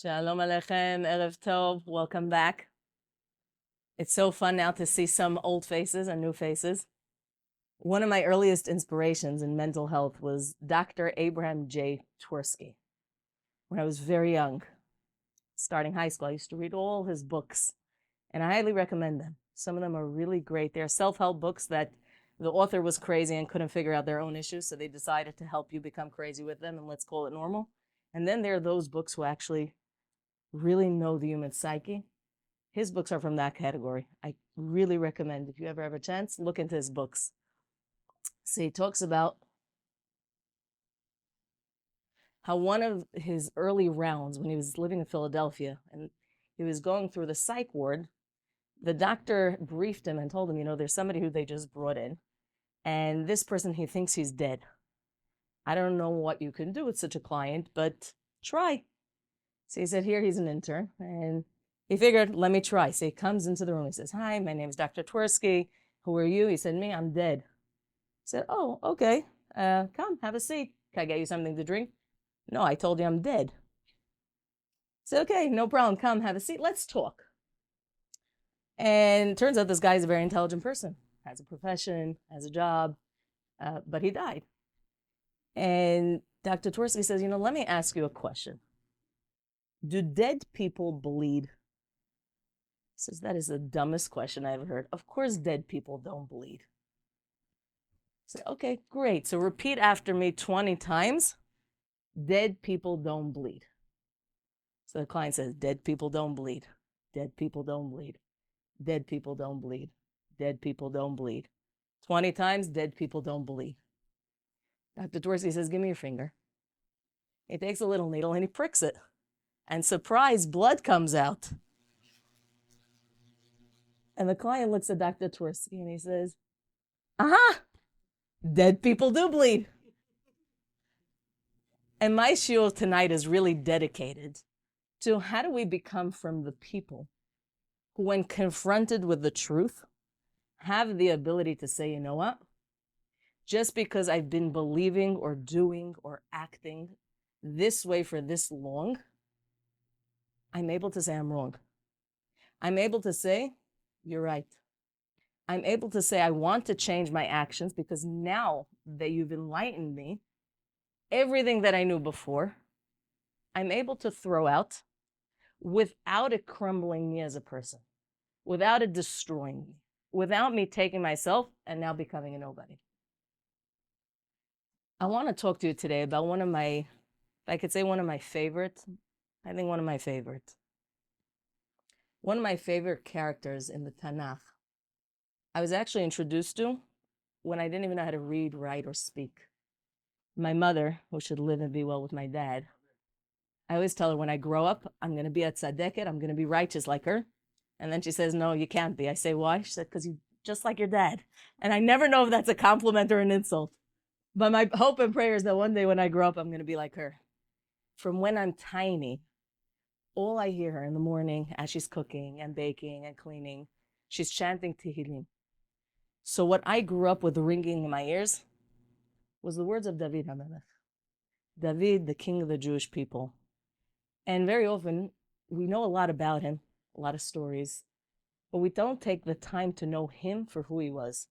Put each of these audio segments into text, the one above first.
Shalom Aleichem, Erev Tov, welcome back. It's so fun now to see some old faces and new faces. One of my earliest inspirations in mental health was Dr. Abraham J. Twersky. When I was very young, starting high school, I used to read all his books, and I highly recommend them. Some of them are really great. They're self-help books that the author was crazy and couldn't figure out their own issues, so they decided to help you become crazy with them, and let's call it normal. And then there are those books who actually really know the human psyche. His books are from that category. I really recommend, if you ever have a chance, look into his books. So he talks about how one of his early rounds when he was living in Philadelphia and he was going through the psych ward, the doctor briefed him and told him, there's somebody who they just brought in, and this person, he thinks he's dead. I don't know what you can do with such a client, but try. So he said, here, he's an intern, and he figured, let me try. So he comes into the room. He says, hi, my name is Dr. Twersky. Who are you? He said, me, I'm dead. I said, oh, okay. Come, have a seat. Can I get you something to drink? No, I told you I'm dead. I said, okay, no problem. Come, have a seat. Let's talk. And it turns out this guy is a very intelligent person, has a profession, has a job, but he died. And Dr. Twersky says, let me ask you a question. Do dead people bleed? He says, that is the dumbest question I ever heard. Of course dead people don't bleed. I said, okay, great. So repeat after me 20 times. Dead people don't bleed. So the client says, dead people don't bleed. Dead people don't bleed. Dead people don't bleed. Dead people don't bleed. 20 times, dead people don't bleed. Dr. Dorsey says, give me your finger. He takes a little needle and he pricks it. And surprise, blood comes out. And the client looks at Dr. Twersky and he says, dead people do bleed. And my shiur tonight is really dedicated to how do we become from the people who, when confronted with the truth, have the ability to say, you know what? Just because I've been believing or doing or acting this way for this long, I'm able to say I'm wrong. I'm able to say, you're right. I'm able to say I want to change my actions because now that you've enlightened me, everything that I knew before, I'm able to throw out without it crumbling me as a person, without it destroying me, without me taking myself and now becoming a nobody. I want to talk to you today about one of my favorite characters in the Tanakh. I was actually introduced to when I didn't even know how to read, write, or speak. My mother, who should live and be well with my dad, I always tell her when I grow up, I'm going to be a tzaddiket, I'm going to be righteous like her. And then she says, no, you can't be. I say, why? She said, because you're just like your dad. And I never know if that's a compliment or an insult. But my hope and prayer is that one day when I grow up, I'm going to be like her. From when I'm tiny, all I hear her in the morning as she's cooking and baking and cleaning, she's chanting Tehillim. So what I grew up with ringing in my ears was the words of David HaMelech. David, the king of the Jewish people. And very often, we know a lot about him, a lot of stories, but we don't take the time to know him for who he was,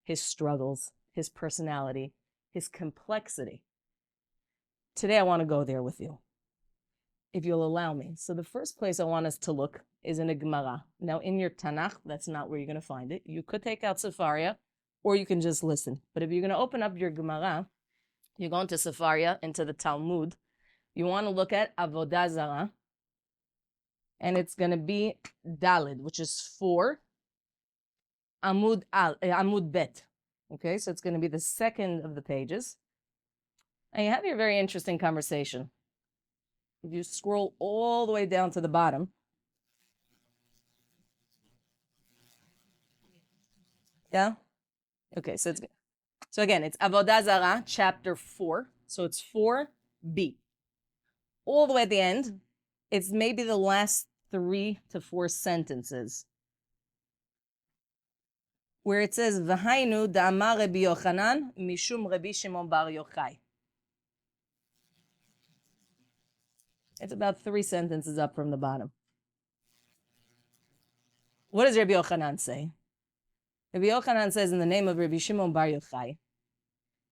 his struggles, his personality, his complexity. Today, I want to go there with you, if you'll allow me. So the first place I want us to look is in a Gemara. Now, in your Tanakh, that's not where you're going to find it. You could take out Sefaria, or you can just listen. But if you're going to open up your Gemara, you're going to Sefaria, into the Talmud. You want to look at Avodah Zarah, and it's going to be Dalid, which is 4, Amud Bet. Okay, so it's going to be the second of the pages. And you have your very interesting conversation. If you scroll all the way down to the bottom, yeah? Okay, so again, it's Avodah Zarah, chapter 4. So it's 4b. All the way at the end, it's maybe the last 3 to 4 sentences where it says, V'hainu da'amar Rabbi Yochanan mishum Rabbi Shimon bar Yochai. It's about 3 sentences up from the bottom. What does Rabbi Yochanan say? Rabbi Yochanan says in the name of Rabbi Shimon Bar Yochai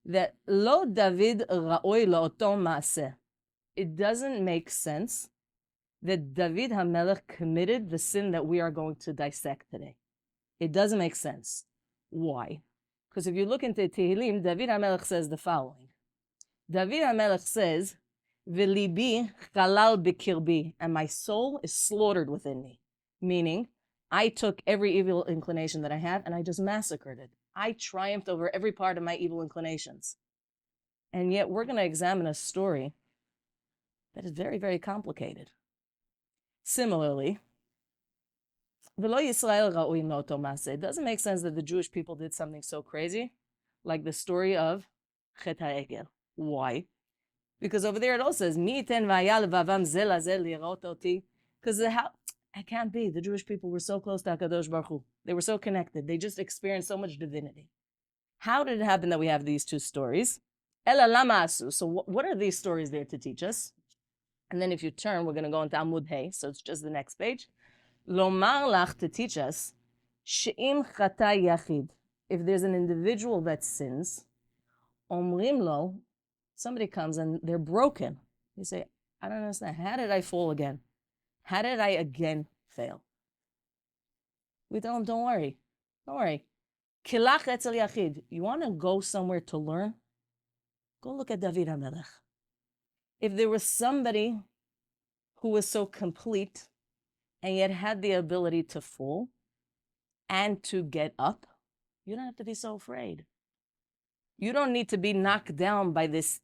that Lo David Ra'oi La'oto Ma'aseh. It doesn't make sense that David HaMelech committed the sin that we are going to dissect today. It doesn't make sense. Why? Because if you look into Tehillim, David HaMelech says the following. David HaMelech says, V'libi chalal b'kirbi, and my soul is slaughtered within me. Meaning, I took every evil inclination that I have and I just massacred it. I triumphed over every part of my evil inclinations. And yet we're going to examine a story that is very, very complicated. Similarly, V'lo Yisrael ra'uim la'oto ma'aseh. It doesn't make sense that the Jewish people did something so crazy, like the story of Chet HaEgel. Why? Because over there it also says, Mi iten v'haya levavam zeh lazeh lirot oti. Because it can't be. The Jewish people were so close to HaKadosh Baruch Hu. They were so connected. They just experienced so much divinity. How did it happen that we have these two stories? Ela lama asu. So what are these stories there to teach us? And then if you turn, we're going to go into Amud Hey, so it's just the next page. Lomar lach, to teach us, she'im chata yachid. If there's an individual that sins, omrim lo, somebody comes and they're broken. You say, I don't understand. How did I fall again? How did I again fail? We tell them, don't worry. Don't worry. Kilach etzel yachid. You want to go somewhere to learn? Go look at David HaMelech. If there was somebody who was so complete and yet had the ability to fall and to get up, you don't have to be so afraid. You don't need to be knocked down by this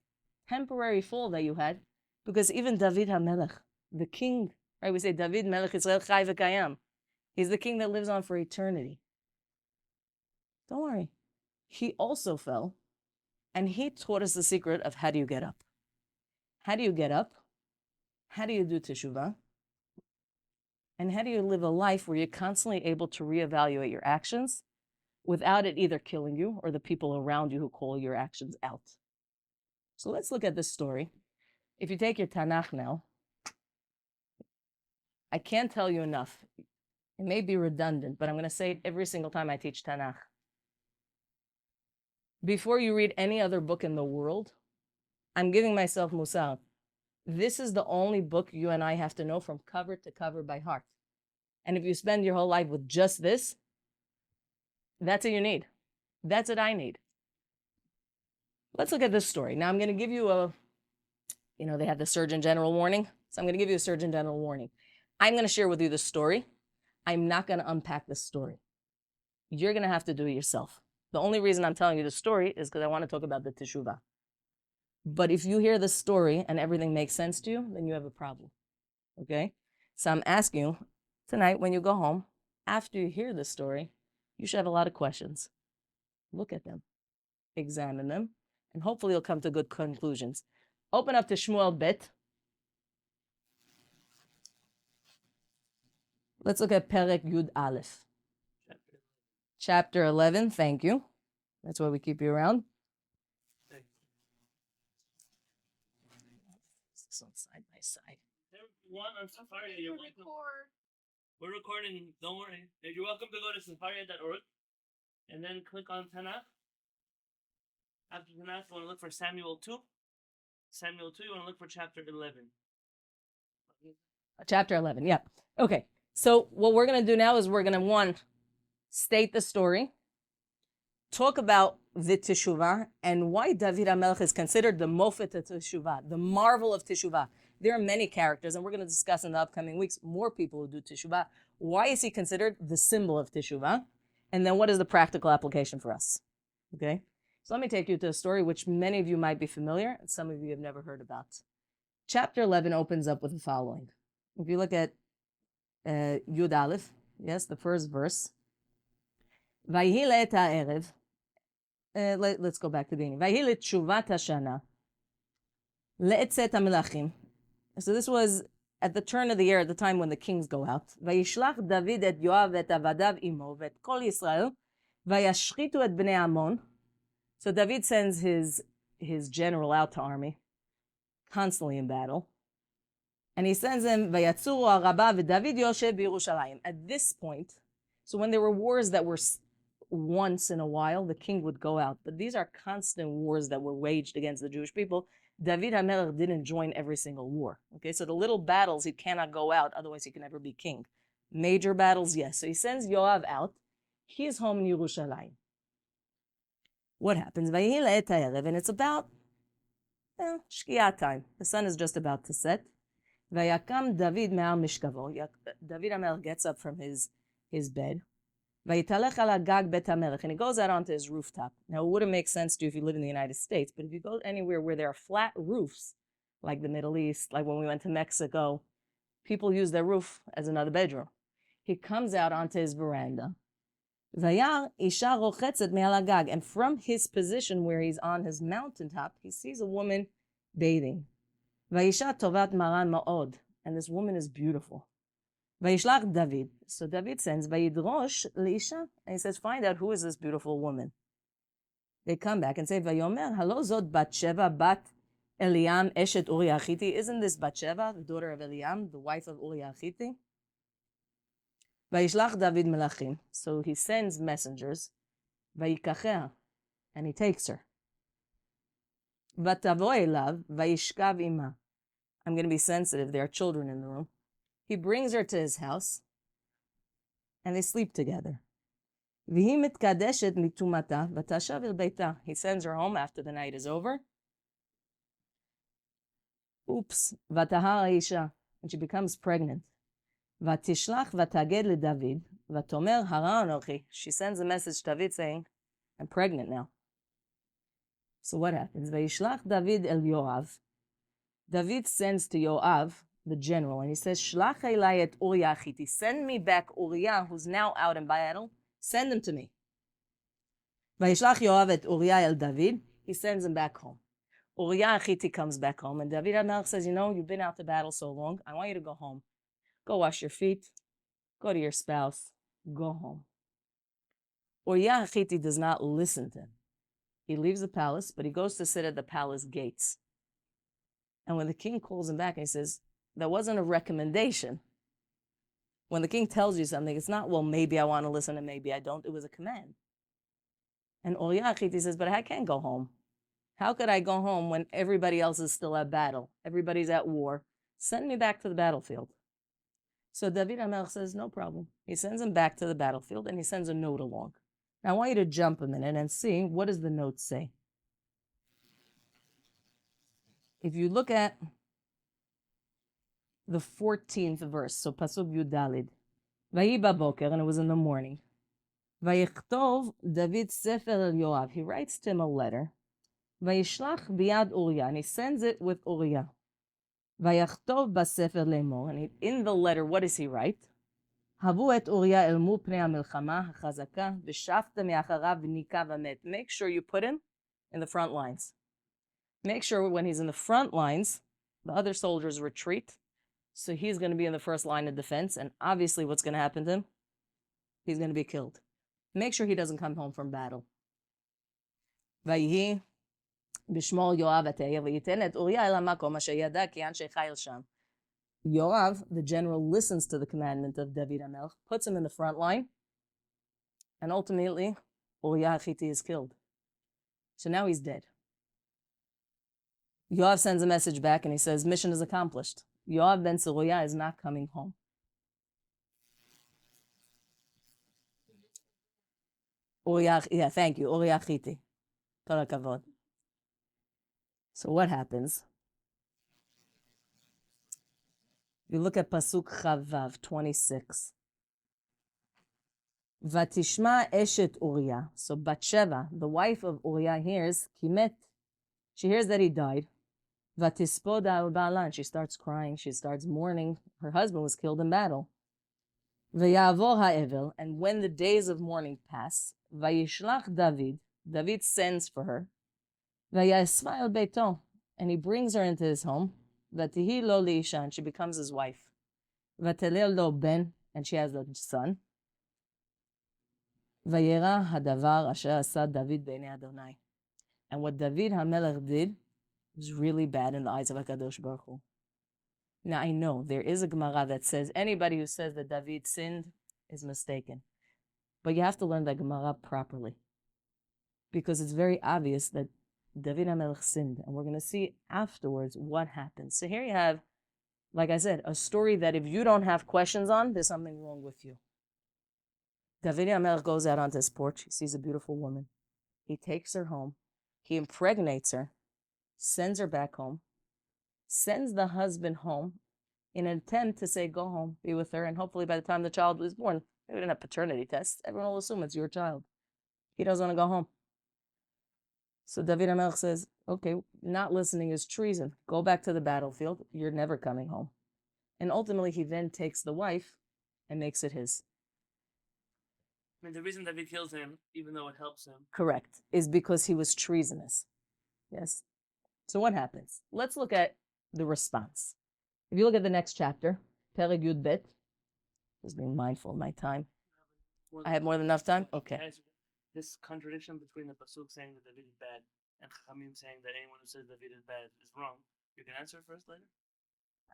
temporary fall that you had, because even David HaMelech, the king, right? We say David Melech Israel Chai V'Kayam. He's the king that lives on for eternity. Don't worry. He also fell, and he taught us the secret of how do you get up. How do you get up? How do you do Teshuvah? And how do you live a life where you're constantly able to reevaluate your actions without it either killing you or the people around you who call your actions out? So let's look at this story. If you take your Tanakh now, I can't tell you enough. It may be redundant, but I'm going to say it every single time I teach Tanakh. Before you read any other book in the world, I'm giving myself musar. This is the only book you and I have to know from cover to cover by heart. And if you spend your whole life with just this, that's what you need. That's what I need. Let's look at this story. Now I'm going to give you they have the Surgeon General warning. So I'm going to give you a Surgeon General warning. I'm going to share with you the story. I'm not going to unpack the story. You're going to have to do it yourself. The only reason I'm telling you the story is because I want to talk about the Teshuvah. But if you hear the story and everything makes sense to you, then you have a problem. Okay? So I'm asking you tonight, when you go home, after you hear the story, you should have a lot of questions. Look at them, examine them, and hopefully you'll come to good conclusions. Open up to Shmuel Bet. Let's look at Perek Yud Aleph. Chapter 11, thank you. That's why we keep you around. This one side by side. Everyone on Safaria, you're welcome. We're recording, don't worry. You're welcome to go to safaria.org and then click on Tanakh. After Tanakh, you want to look for Samuel 2. Samuel 2, you want to look for chapter 11. Chapter 11, yeah. Okay, so what we're going to do now is we're going to, state the story, talk about the Teshuvah, and why David HaMelech is considered the Mofet of Teshuvah, the marvel of Teshuvah. There are many characters, and we're going to discuss in the upcoming weeks more people who do Teshuvah. Why is he considered the symbol of Teshuvah? And then what is the practical application for us? Okay, so let me take you to a story which many of you might be familiar, and some of you have never heard about. Chapter 11 opens up with the following. If you look at Yud Aleph, yes, the first verse. Vayhi le'et ha'erev. Let's go back to the beginning. Vayhi le'tshuvat hashana. Le'etzet ha'melachim. So this was at the turn of the year, at the time when the kings go out. Vayishlach David et Yoav et avadav imo vet kol Yisrael. Vayashchitu et bnei Ammon. So David sends his general out to army, constantly in battle. And he sends him, Vayatzuru Araba v'David Yoshev b'Yerushalayim. At this point, so when there were wars that were once in a while, the king would go out. But these are constant wars that were waged against the Jewish people. David HaMelech didn't join every single war. Okay, so the little battles, he cannot go out, otherwise he can never be king. Major battles, yes. So he sends Yoav out. He is home in Yerushalayim. What happens? Vayihi le'et ha'erev, and it's about shkiat time. The sun is just about to set. Vayakam David me'al mishkavo. David HaMelech gets up from his bed. Vayitalech ala gag bet HaMelech, and he goes out onto his rooftop. Now, it wouldn't make sense to you if you live in the United States, but if you go anywhere where there are flat roofs, like the Middle East, like when we went to Mexico, people use their roof as another bedroom. He comes out onto his veranda. Vayar isha rochetzet me'al hagag, and from his position where he's on his mountaintop, he sees a woman bathing. Vayisha tovat maran ma'od, and this woman is beautiful. Vayishlach David, so David sends Vayidrosh leisha, and he says, find out who is this beautiful woman. They come back and say, Vayomer halo zot bat Sheva bat Eliam eshet Uri Achiti. Isn't this Batsheva, the daughter of Eliam, the wife of Uri Achiti? Vayishlach David melachim. So he sends messengers. Vayikachea, and he takes her. Vatavo elav vayishkav ima. I'm going to be sensitive. There are children in the room. He brings her to his house, and they sleep together. Vihi mitkadeshet mitumata vatashav el beita. He sends her home after the night is over. Oops, vatahar isha, and she becomes pregnant. Vatishlach vataged le David, vatomer hara anochi. She sends a message to David saying, I'm pregnant now. So what happens? Vayishlach David el Yoav. David sends to Yoav, the general, and he says, Shlach elai et Uriah Achiti. Send me back Uriah, who's now out in battle. Send him to me. Vayishlach Yoav et Uriah el David. He sends him back home. Uriah Achiti comes back home, and David HaMelech says, you've been out to battle so long. I want you to go home. Go wash your feet. Go to your spouse. Go home. Uriah Achiti does not listen to him. He leaves the palace, but he goes to sit at the palace gates. And when the king calls him back and he says, that wasn't a recommendation. When the king tells you something, it's not, well, maybe I want to listen and maybe I don't. It was a command. And Uriah Achiti says, but I can't go home. How could I go home when everybody else is still at battle? Everybody's at war. Send me back to the battlefield. So David HaMelech says, no problem. He sends him back to the battlefield and he sends a note along. Now I want you to jump a minute and see, what does the note say? If you look at the 14th verse, so Pasuk Yudalid, Vayi baboker, and it was in the morning. Vayichtov David Sefer el Yoav. He writes to him a letter. Vayishlach biyad Uriah, and he sends it with Uriah. Vayachtov basefer lemor, and in the letter, what does he write? Havu et Uriah el mu pnei hamilchama hachazaka v'shafta me'acharav v'nika v'met. Make sure you put him in the front lines. Make sure when he's in the front lines, the other soldiers retreat. So he's going to be in the first line of defense. And obviously what's going to happen to him? He's going to be killed. Make sure he doesn't come home from battle. Vayihi b'shmol Yoav atayah v'yiten et Uriah el hamakom asher yada ki anshe chayil sham. Yoav, the general, listens to the commandment of David HaMelech, puts him in the front line, and ultimately Uriah Achiti is killed. So now he's dead. Yoav sends a message back and he says, mission is accomplished. Yoav ben Tzruya is not coming home. Thank you, Uriah Achiti. Kol hakavod. So what happens? You look at Pasuk Chavav 26. Vatishma eshet Uriah. So Batsheva, the wife of Uriah, hears Kimet. She hears that he died. Vatispoda al ba'ala. She starts crying. She starts mourning. Her husband was killed in battle. Vayavor ha'evel. And when the days of mourning pass, Vayishlach David sends for her. Vayasva el beito. And he brings her into his home. Vatihi lo liisha, and she becomes his wife. Vatelel lo ben, and she has a son. Vayera hadavar asher asa David b'nei Adonai. And what David HaMelech did was really bad in the eyes of HaKadosh Baruch Hu. Now, I know there is a Gemara that says anybody who says that David sinned is mistaken. But you have to learn that Gemara properly. Because it's very obvious that David HaMelech sinned. And we're going to see afterwards what happens. So here you have, like I said, a story that if you don't have questions on, there's something wrong with you. David HaMelech goes out onto his porch. He sees a beautiful woman. He takes her home. He impregnates her, sends her back home, sends the husband home in an attempt to say, go home, be with her, and hopefully by the time the child was born, we didn't have paternity tests. Everyone will assume it's your child. He doesn't want to go home. So David HaMelech says, okay, not listening is treason. Go back to the battlefield. You're never coming home. And ultimately, he then takes the wife and makes it his. I mean, the reason David kills him, even though it helps him. Correct. Is because he was treasonous. Yes. So what happens? Let's look at the response. If you look at the next chapter, Perek Yud Bet, just being mindful of my time. I have more than enough time? Okay. This contradiction between the Pasuk saying that David is bad and HaMelech saying that anyone who says David is bad is wrong. You can answer first later?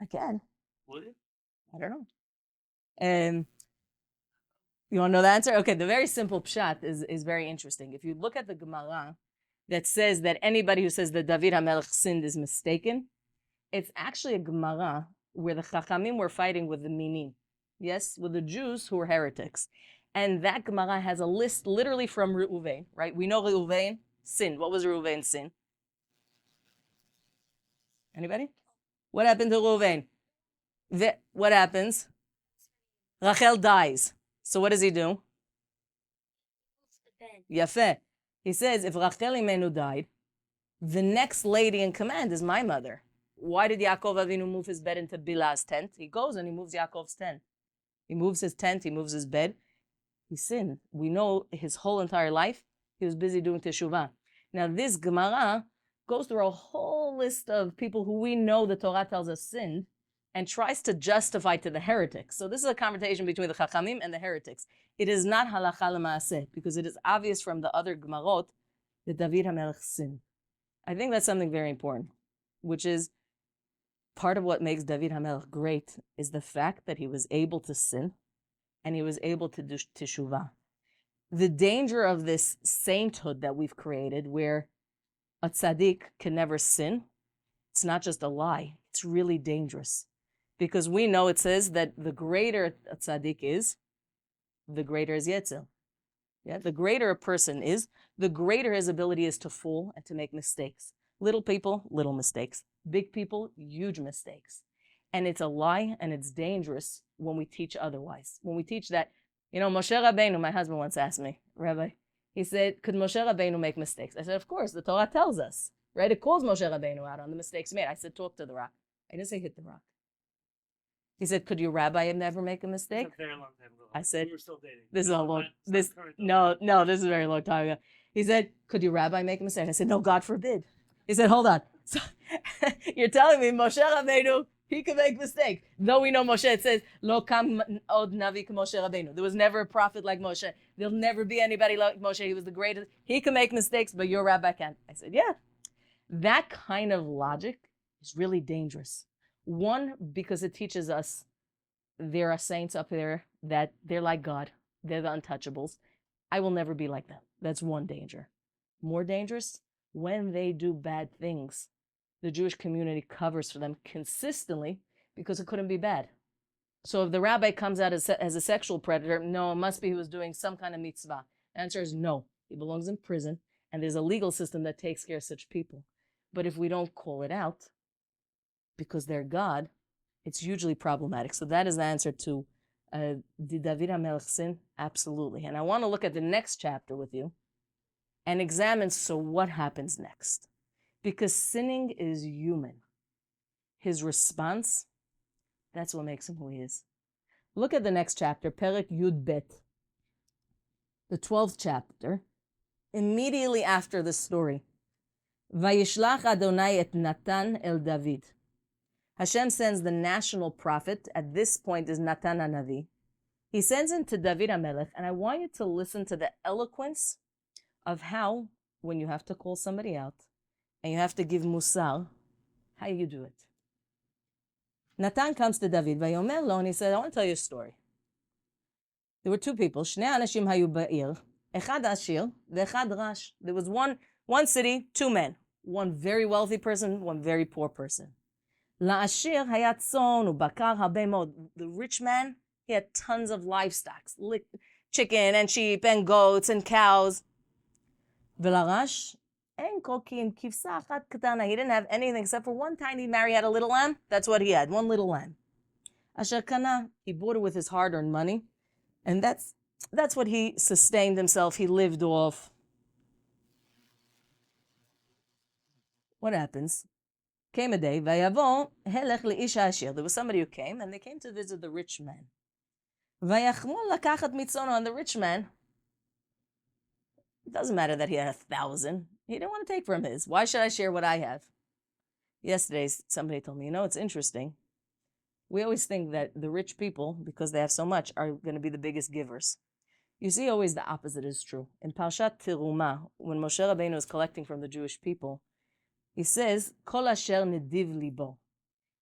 I can. Will you? I don't know. You want to know the answer? Okay, the very simple pshat is very interesting. If you look at the Gemara that says that anybody who says that David HaMelech sinned is mistaken, it's actually a Gemara where the Chachamim were fighting with the Minim. Yes, with the Jews who were heretics. And that Gemara has a list literally from Reuven, right? We know Reuven sinned. What was Reuven's sin? Anybody? What happened to Reuven? What happens? Rachel dies. So what does he do? Yafeh. He says, if Rachel Imenu died, the next lady in command is my mother. Why did Yaakov Avinu move his bed into Bilhah's tent? He goes and he moves Yaakov's tent. He moves his tent, he moves his bed. He sinned. We know his whole entire life, he was busy doing Teshuvah. Now this Gemara goes through a whole list of people who we know the Torah tells us sinned and tries to justify to the heretics. So this is a conversation between the Chachamim and the heretics. It is not halacha l'maaseh, because it is obvious from the other Gemarot that David HaMelech sinned. I think that's something very important, which is part of what makes David HaMelech great is the fact that he was able to sin and he was able to do Teshuvah. The danger of this sainthood that we've created, where a tzaddik can never sin, it's not just a lie, it's really dangerous. Because we know it says that the greater a tzaddik is, the greater his yetzel. Yeah, the greater a person is, the greater his ability is to fall and to make mistakes. Little people, little mistakes. Big people, huge mistakes. And it's a lie and it's dangerous when we teach otherwise. When we teach that, Moshe Rabbeinu, my husband once asked me, Rabbi, he said, could Moshe Rabbeinu make mistakes? I said, of course, the Torah tells us, right? It calls Moshe Rabbeinu out on the mistakes he made. I said, talk to the rock. I didn't say hit the rock. He said, could your rabbi never make a mistake? That's a very long time ago. I said, we were still dating. This is a long, This is a very long time ago. He said, could your rabbi make a mistake? I said, no, God forbid. He said, hold on. So, you're telling me Moshe Rabbeinu, he could make mistakes. Though we know Moshe, it says, Lo kam od navi k'Moshe Rabbeinu. There was never a prophet like Moshe. There'll never be anybody like Moshe. He was the greatest. He can make mistakes, but your rabbi can't. I said, yeah. That kind of logic is really dangerous. One, because it teaches us there are saints up there that they're like God. They're the untouchables. I will never be like them. That's one danger. More dangerous, when they do bad things, the Jewish community covers for them consistently because it couldn't be bad. So if the rabbi comes out as a sexual predator, no, it must be he was doing some kind of mitzvah. The answer is no. He belongs in prison, and there's a legal system that takes care of such people. But if we don't call it out, because they're God, it's hugely problematic. So that is the answer to did David HaMelech sin? Absolutely. And I want to look at the next chapter with you and examine, so what happens next? Because sinning is human. His response, that's what makes him who he is. Look at the next chapter, Perek Yud Bet, the 12th chapter, immediately after the story. Vayishlach Adonai et Natan el David. Hashem sends the national prophet, at this point is Natan HaNavi. He sends him to David HaMelech, and I want you to listen to the eloquence of how, when you have to call somebody out, and you have to give musar, how you do it. Natan comes to David, vayomer lo, and he said, I want to tell you a story. There were two people. Shnei anashim hayu ba'ir, echad ashir, ve'echad rash. There was one city, two men. One very wealthy person, one very poor person. La'ashir hayat tzon u'bakar habe mod. The rich man, he had tons of livestock, chicken and sheep and goats and cows. V'larash en kokim kivsa achat katana. He didn't have anything except for one tiny mare. He had a little lamb. That's what he had, one little lamb. Asher kana, he bought it with his hard-earned money, and that's what he sustained himself. He lived off. What happens? Came a day, vayavo helech leisha ashir. There was somebody who came, and they came to visit the rich man. Vayachmol lakachat mitzono, and the rich man, it doesn't matter that he had 1,000. He didn't want to take from his. Why should I share what I have? Yesterday, somebody told me, it's interesting. We always think that the rich people, because they have so much, are going to be the biggest givers. You see, always the opposite is true. In Parshat Terumah, when Moshe Rabbeinu is collecting from the Jewish people, he says, Kol asher nediv libo.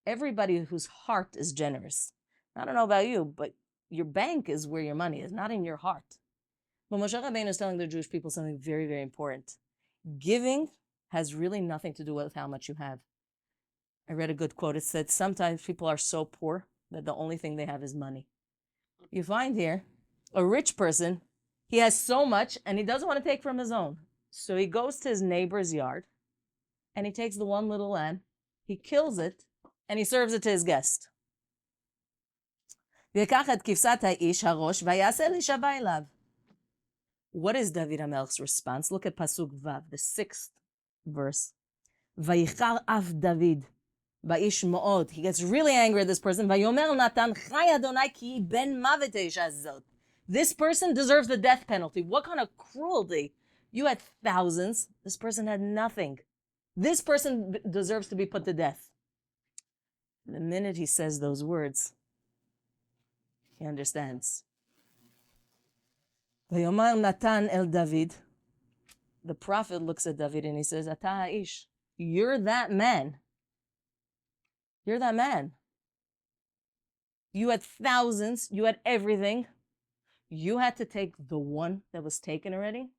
Everybody whose heart is generous. I don't know about you, but your bank is where your money is, not in your heart. But Moshe Rabbeinu is telling the Jewish people something very, very important. Giving has really nothing to do with how much you have. I read a good quote. It said, sometimes people are so poor that the only thing they have is money. You find here, a rich person, he has so much and he doesn't want to take from his own. So he goes to his neighbor's yard and he takes the one little lamb, he kills it, and he serves it to his guest. What is David HaMelech's response? Look at Pasuk Vav, the 6th verse. Vayichar af David, ba'ish mo'od. He gets really angry at this person. Vayomer Natan chai Adonai ki ben mavet ha'isha zot. This person deserves the death penalty. What kind of cruelty? You had thousands. This person had nothing. This person deserves to be put to death. The minute he says those words, he understands. Vayomar Natan el David. The prophet looks at David and he says, Ata ha'ish. You're that man. You're that man. You had thousands. You had everything. You had to take the one that was taken already.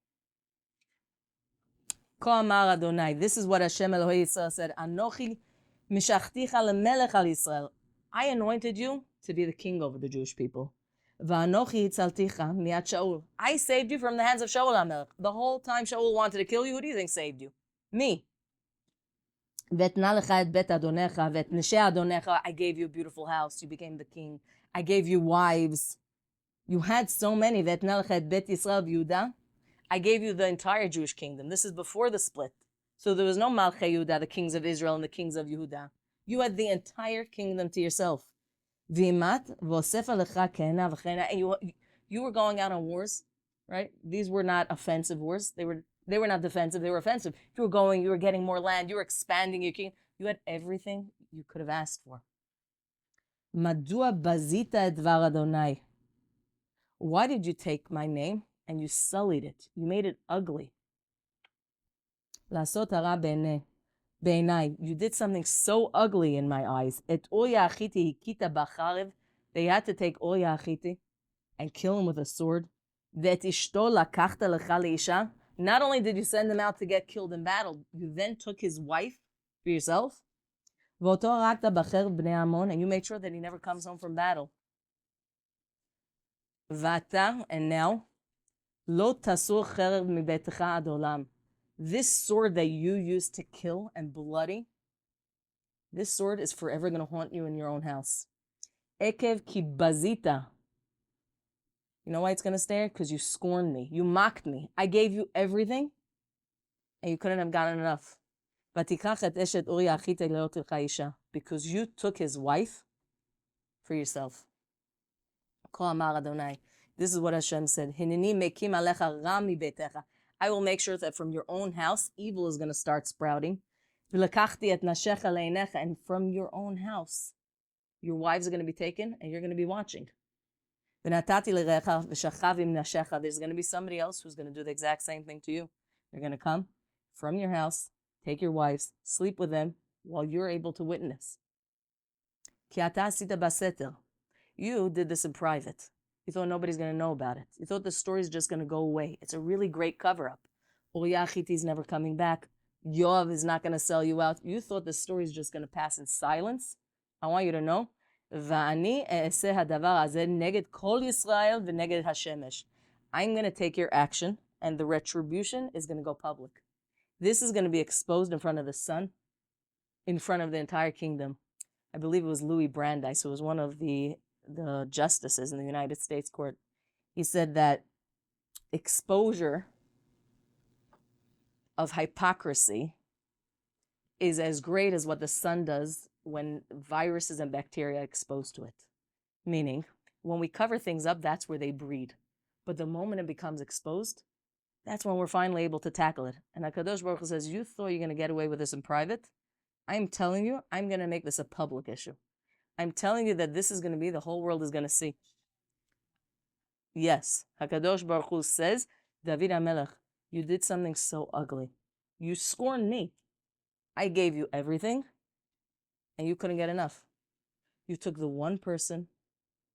Ko amar Adonai. This is what Hashem Elohei Yisrael said. Anochi mishachticha lemelech al Yisrael. I anointed you to be the king over the Jewish people. Va'anochi hitzalticha miat Shaul. I saved you from the hands of Shaul HaMelech. The whole time Shaul wanted to kill you, who do you think saved you? Me. Ve'etna lecha et bet adonecha ve'et neshe adonecha. I gave you a beautiful house. You became the king. I gave you wives. You had so many. Ve'etna lecha et bet Yisrael v'Yehuda. I gave you the entire Jewish kingdom. This is before the split. So there was no Malchei Yehuda, the kings of Israel and the kings of Yehuda. You had the entire kingdom to yourself. V'imat v'osefa lecha kehena v'chena. And you were going out on wars, right? These were not offensive wars. They were not defensive. They were offensive. You were getting more land. You were expanding your kingdom. You had everything you could have asked for. Madua bazita et dvar Adonai. Why did you take my name and you sullied it? You made it ugly. Lasot hara beinai. You did something so ugly in my eyes. Et Uriah Achiti hikita bacharev. They had to take Uriah Achiti and kill him with a sword. Vet ishto lakachta lecha leisha. Not only did you send him out to get killed in battle, you then took his wife for yourself. V'oto rakta bacherev bnei Ammon, and you made sure that he never comes home from battle. Vata, and now, lo tasur cherev mibetecha ad olam. This sword that you used to kill and bloody, this sword is forever going to haunt you in your own house. Ekev ki bazita. You know why it's going to stay there? Because you scorned me. You mocked me. I gave you everything, and you couldn't have gotten enough. Because you took his wife for yourself. This is what Hashem said. I will make sure that from your own house, evil is going to start sprouting. And from your own house, your wives are going to be taken, and you're going to be watching. There's going to be somebody else who's going to do the exact same thing to you. They're going to come from your house, take your wives, sleep with them while you're able to witness. Ki ata asita baseter. You did this in private. You thought nobody's going to know about it. You thought the story's just going to go away. It's a really great cover-up. Uriah Hittite's never coming back. Yoav is not going to sell you out. You thought the story's just going to pass in silence. I want you to know. ואני אעשה הדבר הזה נגד כל ישראל ונגד השמש. I'm going to take your action, and the retribution is going to go public. This is going to be exposed in front of the sun, in front of the entire kingdom. I believe it was Louis Brandeis, who was one of the justices in the United States court. He said that exposure of hypocrisy is as great as what the sun does when viruses and bacteria are exposed to it. Meaning, when we cover things up, that's where they breed. But the moment it becomes exposed, that's when we're finally able to tackle it. And HaKadosh Baruch Hu says, you thought you're going to get away with this in private? I'm telling you, I'm going to make this a public issue. I'm telling you that this is going to be, the whole world is going to see. Yes, HaKadosh Baruch Hu says, David HaMelech, you did something so ugly. You scorned me. I gave you everything, and you couldn't get enough. You took the one person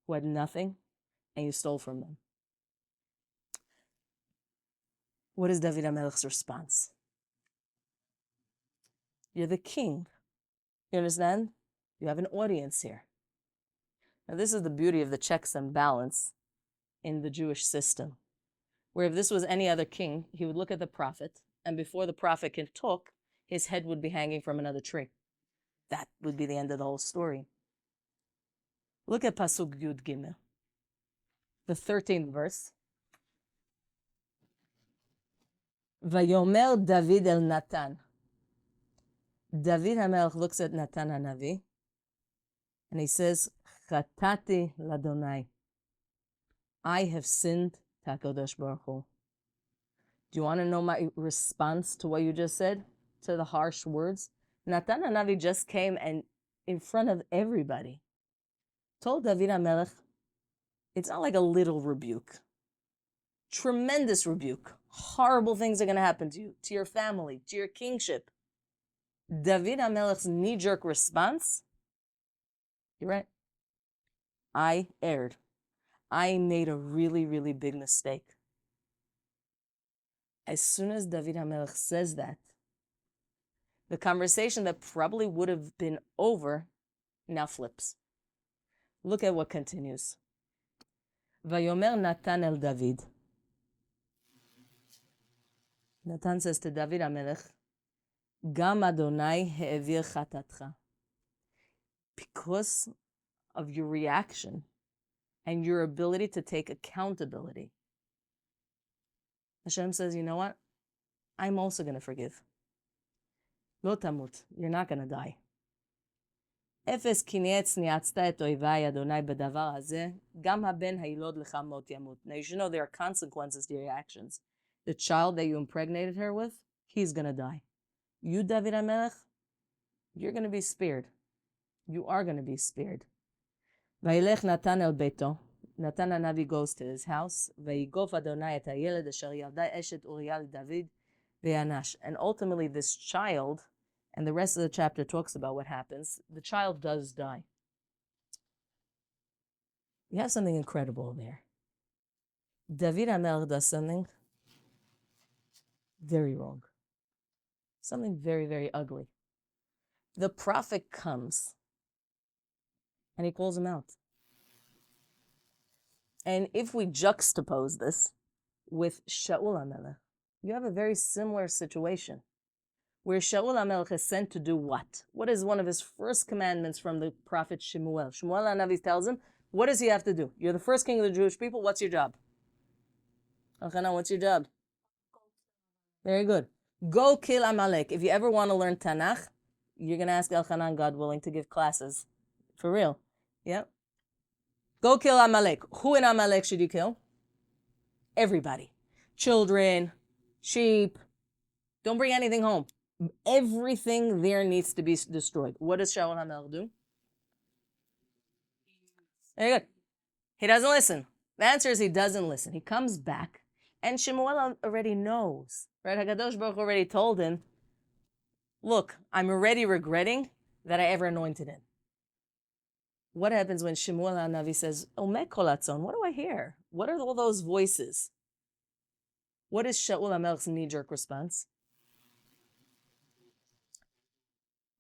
who had nothing, and you stole from them. What is David HaMelech's response? You're the king. You understand? You have an audience here. Now, this is the beauty of the checks and balance in the Jewish system, where if this was any other king, he would look at the prophet, and before the prophet can talk, his head would be hanging from another tree. That would be the end of the whole story. Look at Pasuk Yud Gimel, the 13th verse. Vayomer David el Natan. David HaMelech looks at Natan HaNavi, and he says, Chatati Ladonai. I have sinned to HaKadosh Baruch Hu. Do you want to know my response to what you just said? To the harsh words? Natan HaNavi just came and in front of everybody told David HaMelech, it's not like a little rebuke. Tremendous rebuke. Horrible things are going to happen to you, to your family, to your kingship. David HaMelech's knee-jerk response, you're right. I erred. I made a really, really big mistake. As soon as David HaMelech says that, the conversation that probably would have been over now flips. Look at what continues. Vayomer Natan el David. Natan says to David HaMelech, Gam Adonai he'evir chatatcha. Because of your reaction and your ability to take accountability, Hashem says, you know what? I'm also going to forgive. Lo tamut. You're not going to die. אפס קנייץ ניאצת את אויבי אדוני בדבר הזה, גם הבן הילוד לך מות ימות. Now you should know there are consequences to your actions. The child that you impregnated her with, he's going to die. You, David HaMelech, you're going to be spared. You are going to be spared. וילך נתן אל ביתו. נתן הנביא goes to his house. ויגוף אדוני את הילד אשר ילדה אשת אוריה לדוד ויענש. And ultimately this child, and the rest of the chapter talks about what happens, the child does die. You have something incredible there. David HaMelech does something very wrong. Something very, very ugly. The prophet comes and he calls him out. And if we juxtapose this with Shaul HaMelech, you have a very similar situation where Shaul HaMelech is sent to do what? What is one of his first commandments from the prophet Shemuel? Shemuel HaNavi tells him, what does he have to do? You're the first king of the Jewish people. What's your job? Elchanan, what's your job? Very good. Go kill Amalek. If you ever want to learn Tanakh, you're going to ask Elchanan, God willing, to give classes. For real. Yep. Go kill Amalek. Who in Amalek should you kill? Everybody. Children, sheep. Don't bring anything home. Everything there needs to be destroyed. What does Shaul HaMelech do? Very good. He doesn't listen. The answer is he doesn't listen. He comes back, and Shemuel already knows. Right? HaKadosh Baruch Hu already told him, look, I'm already regretting that I ever anointed him. What happens when Shemuel HaNavi says, Omek kol hatzon? What do I hear? What are all those voices? What is Shaul HaMelech's knee-jerk response?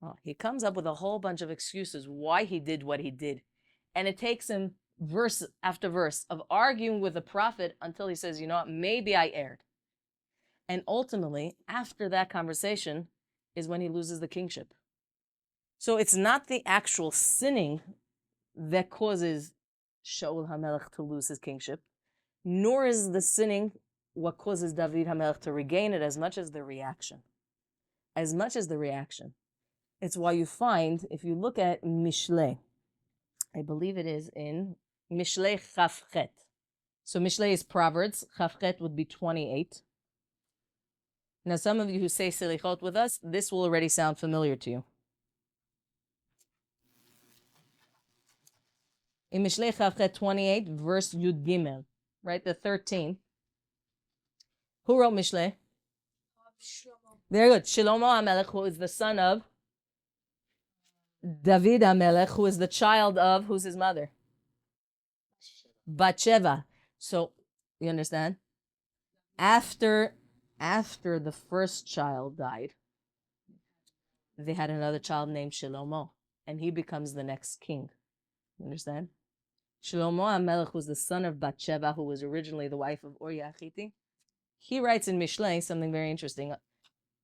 Oh, he comes up with a whole bunch of excuses why he did what he did. And it takes him verse after verse of arguing with the prophet until he says, you know what, maybe I erred. And ultimately, after that conversation, is when he loses the kingship. So it's not the actual sinning that causes Shaul HaMelech to lose his kingship, nor is the sinning what causes David HaMelech to regain it as much as the reaction. As much as the reaction. It's why you find, if you look at Mishlei, I believe it is in Mishlei Chavchet. So Mishlei is Proverbs, Chavchet would be 28. Now some of you who say Selichot with us, this will already sound familiar to you. In Mishlei Chavchet 28, verse Yud Gimel, right, the 13. Who wrote Mishlei? Very good. Shlomo HaMelech, who is the son of David HaMelech, who is the child of, who's his mother? Bathsheba. So, you understand? After the first child died, they had another child named Shlomo, and he becomes the next king. You understand? Shlomo HaMelech was the son of Bathsheba, who was originally the wife of Uriah Hittite. He writes in Mishlei something very interesting. It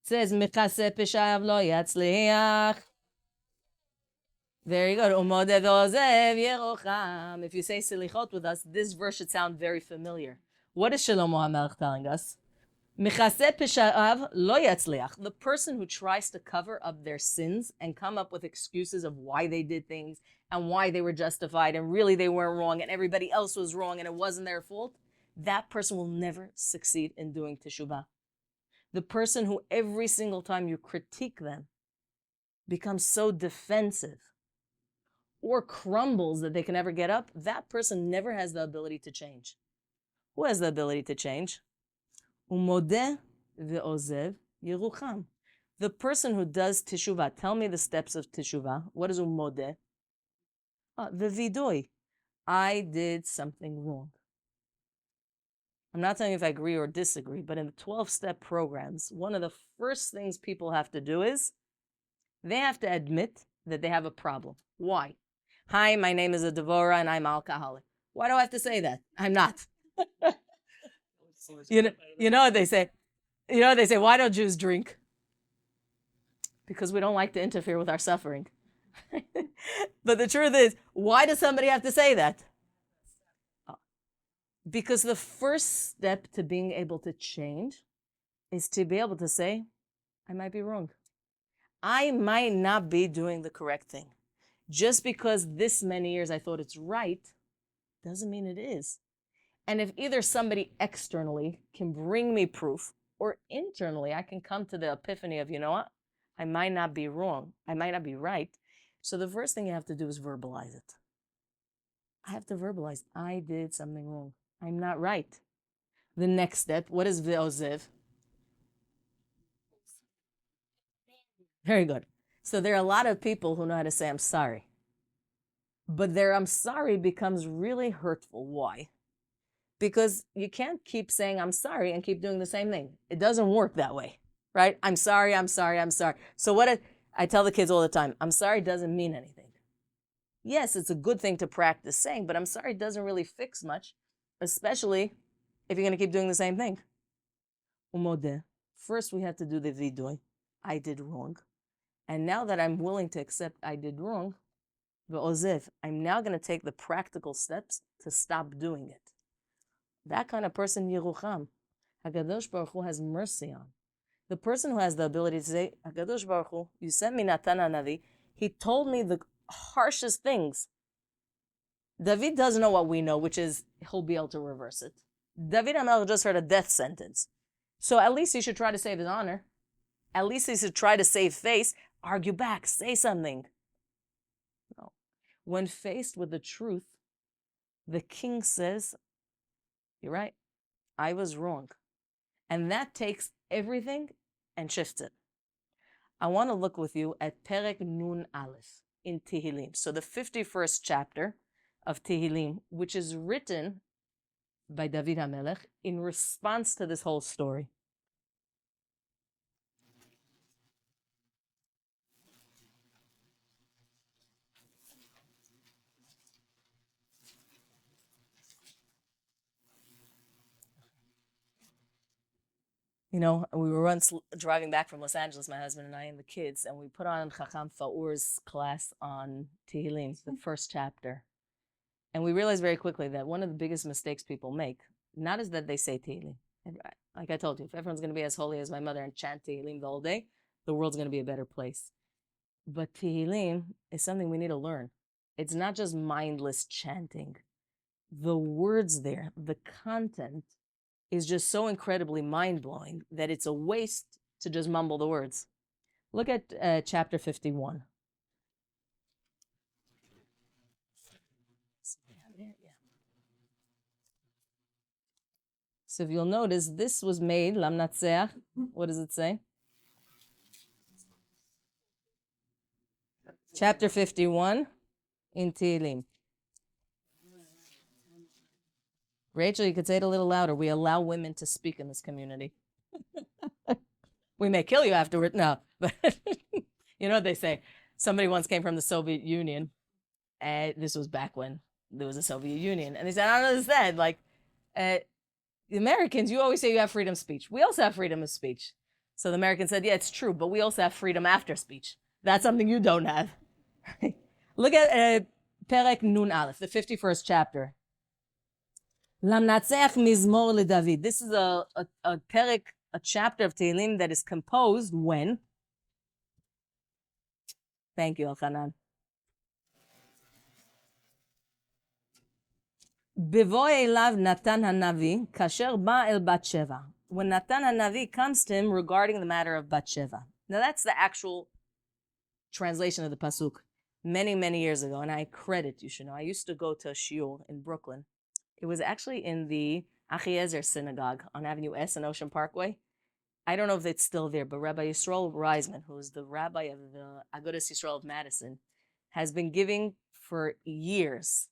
says, Mikase Peshayav lo yatzliach. Very good. If you say Selichot with us, this verse should sound very familiar. What is Shlomo HaMelech telling us? The person who tries to cover up their sins and come up with excuses of why they did things and why they were justified and really they weren't wrong and everybody else was wrong and it wasn't their fault, that person will never succeed in doing Teshuvah. The person who every single time you critique them becomes so defensive or crumbles that they can never get up, that person never has the ability to change. Who has the ability to change? Umodeh ve'ozev yerucham. The person who does teshuvah, tell me the steps of teshuvah. What is umodeh? The vidoi. I did something wrong. I'm not telling you if I agree or disagree, but in the 12-step programs, one of the first things people have to do is they have to admit that they have a problem. Why? Hi, my name is a Devorah and I'm alcoholic. Why do I have to say that? I'm not. You know what they say? You know what they say? Why don't Jews drink? Because we don't like to interfere with our suffering. But the truth is, why does somebody have to say that? Because the first step to being able to change is to be able to say, I might be wrong. I might not be doing the correct thing. Just because this many years I thought it's right, doesn't mean it is. And if either somebody externally can bring me proof, or internally I can come to the epiphany of, you know what, I might not be wrong, I might not be right. So the first thing you have to do is verbalize it. I have to verbalize, I did something wrong. I'm not right. The next step, what is ve'ozev? Very good. So there are a lot of people who know how to say, I'm sorry. But their I'm sorry becomes really hurtful. Why? Because you can't keep saying I'm sorry and keep doing the same thing. It doesn't work that way, right? I'm sorry, I'm sorry, I'm sorry. So what I tell the kids all the time, I'm sorry doesn't mean anything. Yes, it's a good thing to practice saying, but I'm sorry doesn't really fix much, especially if you're going to keep doing the same thing. Umodeh. First, we have to do the vidui. I did wrong. And now that I'm willing to accept I did wrong, ve'ozev, I'm now going to take the practical steps to stop doing it. That kind of person, Yerucham, HaKadosh Baruch Hu has mercy on. The person who has the ability to say, HaKadosh Baruch Hu, you sent me Natan HaNavi, he told me the harshest things. David doesn't know what we know, which is he'll be able to reverse it. David HaMelech just heard a death sentence. So at least he should try to save his honor. At least he should try to save face, argue back, say something. No. When faced with the truth, the king says, you're right, I was wrong. And that takes everything and shifts it. I want to look with you at Perek Nun Aleph. in Tehillim. So the 51st chapter of Tehillim, which is written by David HaMelech in response to this whole story. You know, we were once driving back from Los Angeles, my husband and I and the kids, and we put on Chacham Faur's class on Tehillim, the first chapter. And we realized very quickly that one of the biggest mistakes people make, not is that they say Tehillim. Like I told you, if everyone's going to be as holy as my mother and chant Tehillim the whole day, the world's going to be a better place. But Tehillim is something we need to learn. It's not just mindless chanting. The words there, the content, is just so incredibly mind-blowing that it's a waste to just mumble the words. Look at chapter 51. So if you'll notice, this was made, Lamnatseach, what does it say? Chapter 51 in Tehillim. Rachel, you could say it a little louder. We allow women to speak in this community. We may kill you afterward. No, but you know what they say? Somebody once came from the Soviet Union, and this was back when there was a Soviet Union, and they said, I don't understand. Like, the Americans, you always say you have freedom of speech. We also have freedom of speech. So the American said, yeah, it's true, but we also have freedom after speech. That's something you don't have. Look at Perek Nun Aleph, the 51st chapter. Lamnatseach Mizmor LeDavid. This is a Perek, a chapter of Tehillim that is composed when? Thank you, Elchanan. Bevoy elav Natan HaNavi, kasher ba el Batsheva. When Natan HaNavi comes to him regarding the matter of Batsheva. Now that's the actual translation of the pasuk many, many years ago, and I credit, you should know, I used to go to a shiur in Brooklyn. It was actually in the Achiezer Synagogue on Avenue S and Ocean Parkway. I don't know if it's still there, but Rabbi Yisrael Reisman, who is the rabbi of the Agudas Yisrael of Madison, has been giving for years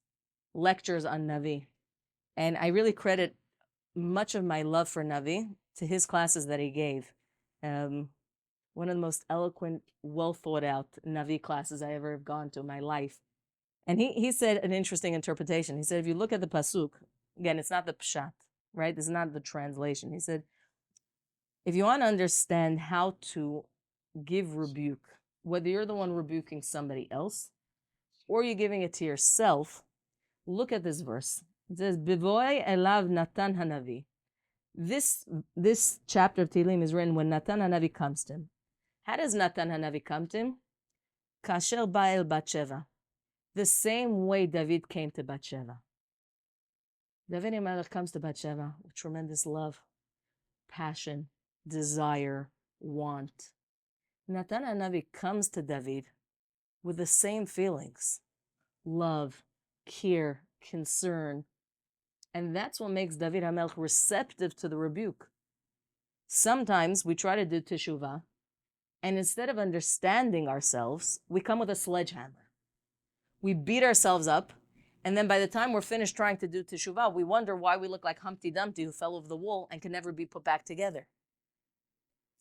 lectures on Navi. And I really credit much of my love for Navi to his classes that he gave. One of the most eloquent, well thought out Navi classes I ever have gone to in my life. And he said an interesting interpretation. He said, if you look at the pasuk, again, it's not the pshat, right? This is not the translation. He said, if you want to understand how to give rebuke, whether you're the one rebuking somebody else or you're giving it to yourself, look at this verse. It says, Bivoy elav Natan HaNavi. This chapter of Tehillim is written when Natan HaNavi comes to him. How does Natan HaNavi come to him? Kasher ba el Batsheva. The same way David came to Batsheva. David HaMelech comes to Batsheva with tremendous love, passion, desire, want. Natan HaNavi comes to David with the same feelings, love, care, concern. And that's what makes David HaMelech receptive to the rebuke. Sometimes we try to do Teshuvah, and instead of understanding ourselves, we come with a sledgehammer. We beat ourselves up, and then by the time we're finished trying to do Teshuvah, we wonder why we look like Humpty Dumpty who fell over the wall and can never be put back together.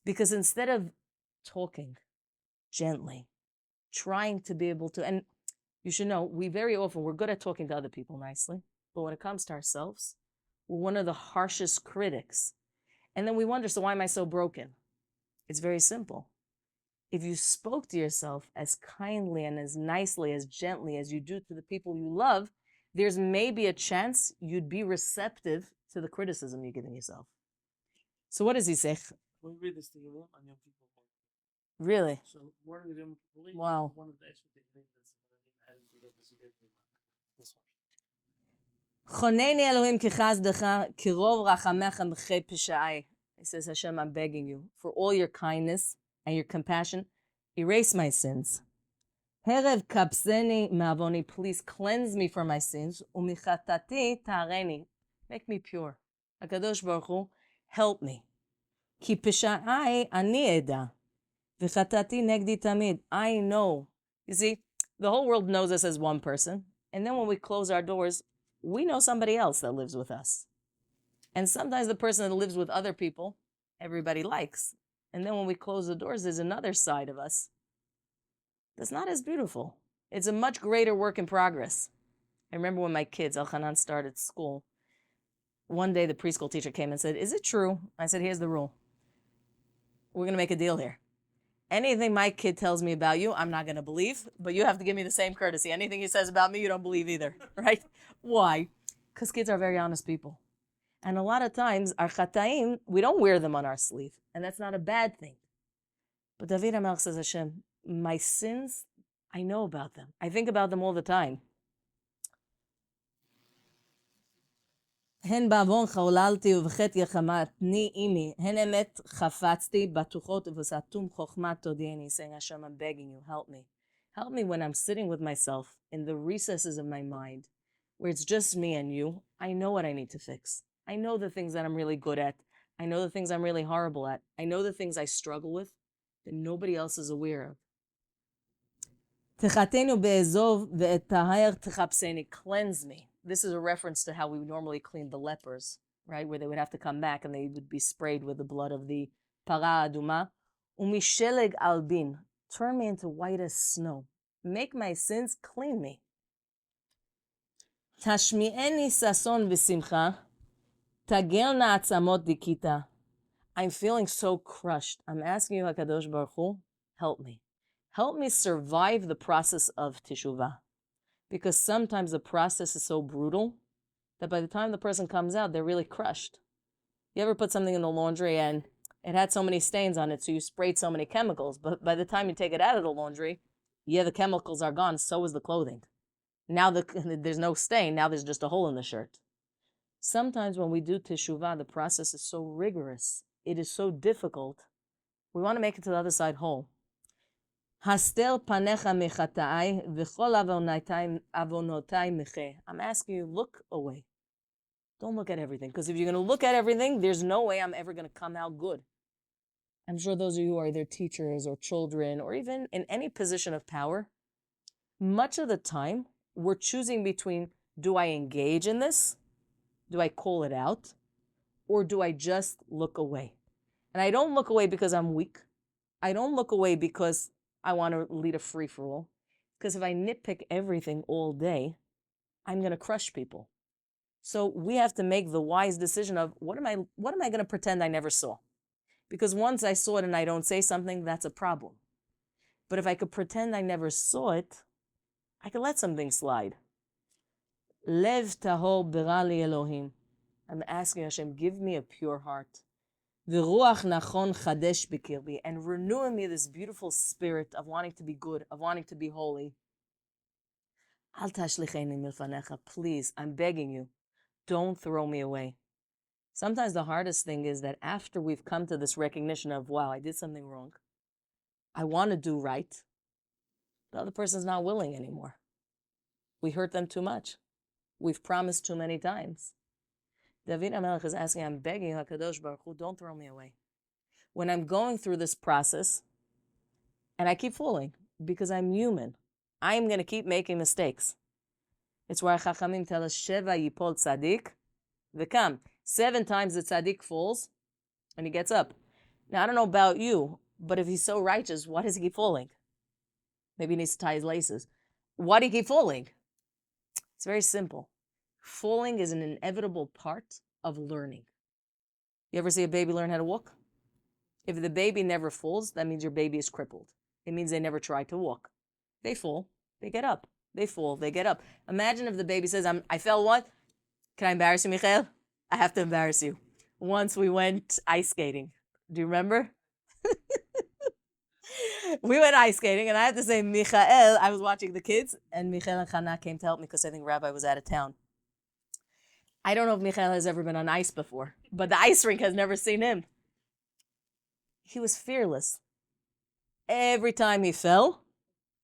Because instead of talking gently, trying to be able to, and you should know, we're good at talking to other people nicely, but when it comes to ourselves, we're one of the harshest critics. And then we wonder, so why am I so broken? It's very simple. If you spoke to yourself as kindly and as nicely, as gently as you do to the people you love, there's maybe a chance you'd be receptive to the criticism you're giving yourself. So what does he say? We read this to you on Yom Kippur. Really? So one of them, wow. One of the extra things this one. Choneni Elohim kichazdecha kirov rachamecha b'chei pesha'ai. He says, Hashem, I'm begging you, for all your kindness and your compassion, erase my sins. Herev kapseni ma'avoni, please cleanse me from my sins. Umichatati ta'areni, make me pure. HaKadosh Baruch Hu, help me. Ki pesha'ai ani eda, v'chatati negdi tamid. I know. You see, The whole world knows us as one person. And then when we close our doors, we know somebody else that lives with us. And sometimes the person that lives with other people, everybody likes. And then when we close the doors, there's another side of us that's not as beautiful. It's a much greater work in progress. I remember when my kids, Elchanan, started school, one day the preschool teacher came and said, "Is it true?" I said, "Here's the rule. We're going to make a deal here. Anything my kid tells me about you, I'm not going to believe, but you have to give me the same courtesy. Anything he says about me, you don't believe either," right? Why? Because kids are very honest people. And a lot of times, our chataim, we don't wear them on our sleeve, and that's not a bad thing. But David HaMelech says, Hashem, my sins, I know about them. I think about them all the time. הן בעוונך עוללתי ובחטא יחמתני עמי, הן אמת חפצתי בטוחות ובסתום חוכמה תודיעני, saying, Hashem, I'm begging you, help me. Help me when I'm sitting with myself in the recesses of my mind, where it's just me and you. I know what I need to fix. I know the things that I'm really good at. I know the things I'm really horrible at. I know the things I struggle with that nobody else is aware of. תחתנו באזוב ואת טהר תחפשני, cleanse me. This is a reference to how we normally clean the lepers, right? Where they would have to come back and they would be sprayed with the blood of the para aduma. Umisheleg albin, turn me into white as snow. Make my sins, clean me. Tashmi'eni sason v'simcha, tagelna atzamot dikita. I'm feeling so crushed. I'm asking you, HaKadosh Baruch Hu, help me. Help me survive the process of Teshuvah. Because sometimes the process is so brutal that by the time the person comes out, they're really crushed. You ever put something in the laundry and it had so many stains on it, so you sprayed so many chemicals, but by the time you take it out of the laundry, yeah, the chemicals are gone, so is the clothing. Now there's no stain, now there's just a hole in the shirt. Sometimes when we do Teshuvah, the process is so rigorous, it is so difficult, we want to make it to the other side whole. Hastel panecha mechatai v'chol avonotai meche. I'm asking you, look away. Don't look at everything. Because if you're going to look at everything, there's no way I'm ever going to come out good. I'm sure those of you who are either teachers or children or even in any position of power, much of the time, we're choosing between, do I engage in this? Do I call it out? Or do I just look away? And I don't look away because I'm weak. I don't look away because I want to lead a free-for-all. Because if I nitpick everything all day, I'm going to crush people. So we have to make the wise decision of what am I going to pretend I never saw? Because once I saw it and I don't say something, that's a problem. But if I could pretend I never saw it, I could let something slide. Lev tahor birali Elohim. I'm asking Hashem, give me a pure heart. V'ruach nachon chadesh b'kirbi, and renew in me this beautiful spirit of wanting to be good, of wanting to be holy. Al tashlicheni milfanecha, please, I'm begging you, don't throw me away. Sometimes the hardest thing is that after we've come to this recognition of, wow, I did something wrong, I want to do right, the other person's not willing anymore. We hurt them too much. We've promised too many times. David HaMelech is asking, I'm begging HaKadosh Baruch Hu, don't throw me away. When I'm going through this process, and I keep falling, because I'm human, I'm going to keep making mistakes. It's why Chachamim tell us, Sheva yipol tzaddik, v'kam. 7 times the tzaddik falls, and he gets up. Now, I don't know about you, but if he's so righteous, why does he keep falling? Maybe he needs to tie his laces. Why do you keep falling? It's very simple. Falling is an inevitable part of learning. You ever see a baby learn how to walk? If the baby never falls, that means your baby is crippled. It means they never tried to walk. They fall, they get up. They fall, they get up. Imagine if the baby says, I fell what? Can I embarrass you, Michael? I have to embarrass you. Once we went ice skating. Do you remember? We went ice skating, and I have to say, Michael, I was watching the kids, and Michael and Hannah came to help me because I think Rabbi was out of town. I don't know if Michael has ever been on ice before, but the ice rink has never seen him. He was fearless. Every time he fell,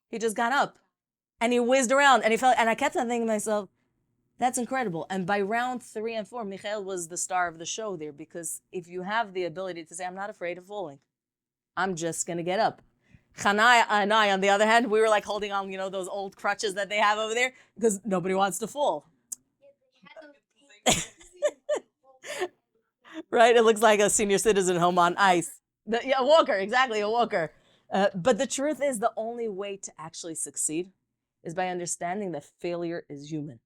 he just got up, and he whizzed around, and he fell, and I kept on thinking to myself, that's incredible. And by round 3 and 4, Michael was the star of the show there, because if you have the ability to say, I'm not afraid of falling, I'm just going to get up. Chana and I, on the other hand, we were like holding on, those old crutches that they have over there because nobody wants to fall. Right? It looks like a senior citizen home on ice. A walker, exactly, a walker. But the truth is, the only way to actually succeed is by understanding that failure is human.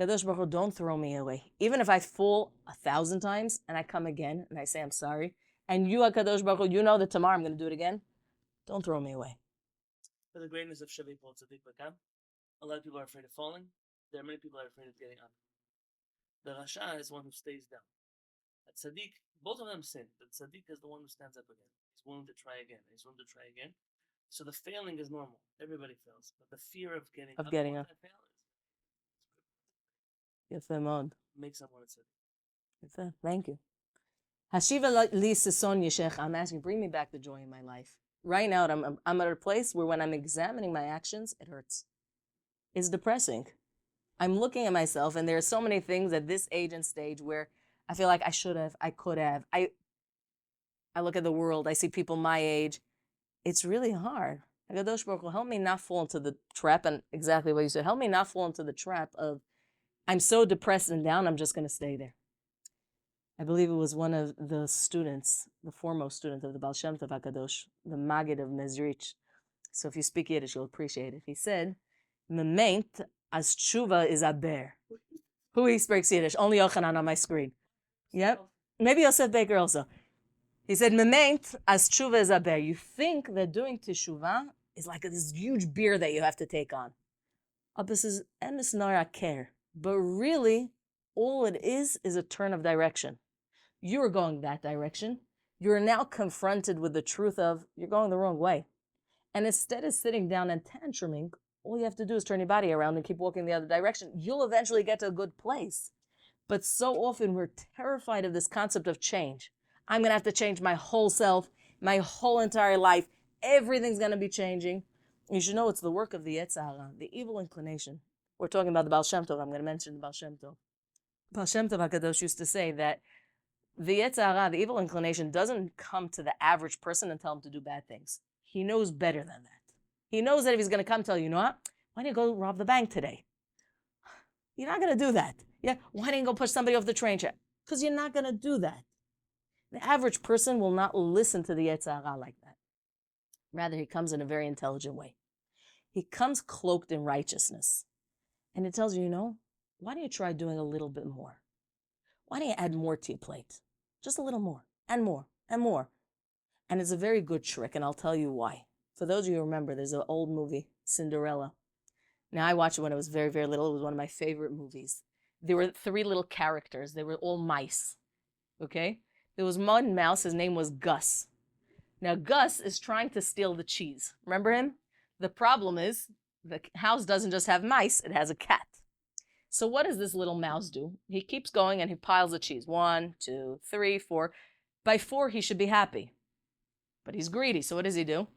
Kadosh Baruch Hu, don't throw me away. Even if I fall 1,000 times and I come again and I say I'm sorry, and you, Kadosh Baruch Hu, you know that tomorrow I'm going to do it again, don't throw me away. For the greatness of Shiviti, a lot of people are afraid of falling. There are many people that are afraid of getting up. The Rasha is one who stays down. At Tzaddik, both of them sin. But Tzaddik is the one who stands up again. He's willing to try again. He's willing to try again. So the failing is normal. Everybody fails. But the fear of getting up makes someone a Tzaddik. Thank you. Hashiva li sison yeshech. I'm asking, bring me back the joy in my life. Right now, I'm at a place where when I'm examining my actions, it hurts. It's depressing. I'm looking at myself, and there are so many things at this age and stage where I feel like I should have, I could have. I look at the world, I see people my age. It's really hard. HaKadosh Baruch Hu, help me not fall into the trap, and exactly what you said, help me not fall into the trap of, I'm so depressed and down, I'm just going to stay there. I believe it was one of the students, the foremost student of the Baal Shem Tov HaKadosh, the Maggid of Mezrich. So if you speak Yiddish, you'll appreciate it. He said, Memeint as Teshuvah is a bear. Who speaks Yiddish? Only Yochanan on my screen. Yep. Maybe Yosef Baker also. He said, Memeint as Teshuvah is a bear. You think that doing Teshuvah is like this huge beer that you have to take on. This is emes nara care. But really, all it is a turn of direction. You are going that direction. You are now confronted with the truth of you're going the wrong way. And instead of sitting down and tantruming, all you have to do is turn your body around and keep walking the other direction. You'll eventually get to a good place. But so often we're terrified of this concept of change. I'm going to have to change my whole self, my whole entire life. Everything's going to be changing. You should know it's the work of the Yetzer Hara, the evil inclination. We're talking about the Baal Shem Tov. I'm going to mention the Baal Shem Tov. Baal Shem Tov HaKadosh used to say that the Yetzer Hara, the evil inclination, doesn't come to the average person and tell him to do bad things. He knows better than that. He knows that if he's going to come tell you, you know what? Why don't you go rob the bank today? You're not going to do that. Yeah, why didn't you go push somebody off the train track? Because you're not going to do that. The average person will not listen to the Yetzer Hara like that. Rather, he comes in a very intelligent way. He comes cloaked in righteousness. And it tells you, why don't you try doing a little bit more? Why don't you add more to your plate? Just a little more, and more, and more. And it's a very good trick, and I'll tell you why. For those of you who remember, there's an old movie, Cinderella. Now, I watched it when I was very, very little. It was one of my favorite movies. There were 3 little characters. They were all mice, okay? There was one mouse. His name was Gus. Now, Gus is trying to steal the cheese. Remember him? The problem is the house doesn't just have mice. It has a cat. So what does this little mouse do? He keeps going and he piles the cheese. 1, 2, 3, 4. By 4, he should be happy. But he's greedy. So what does he do?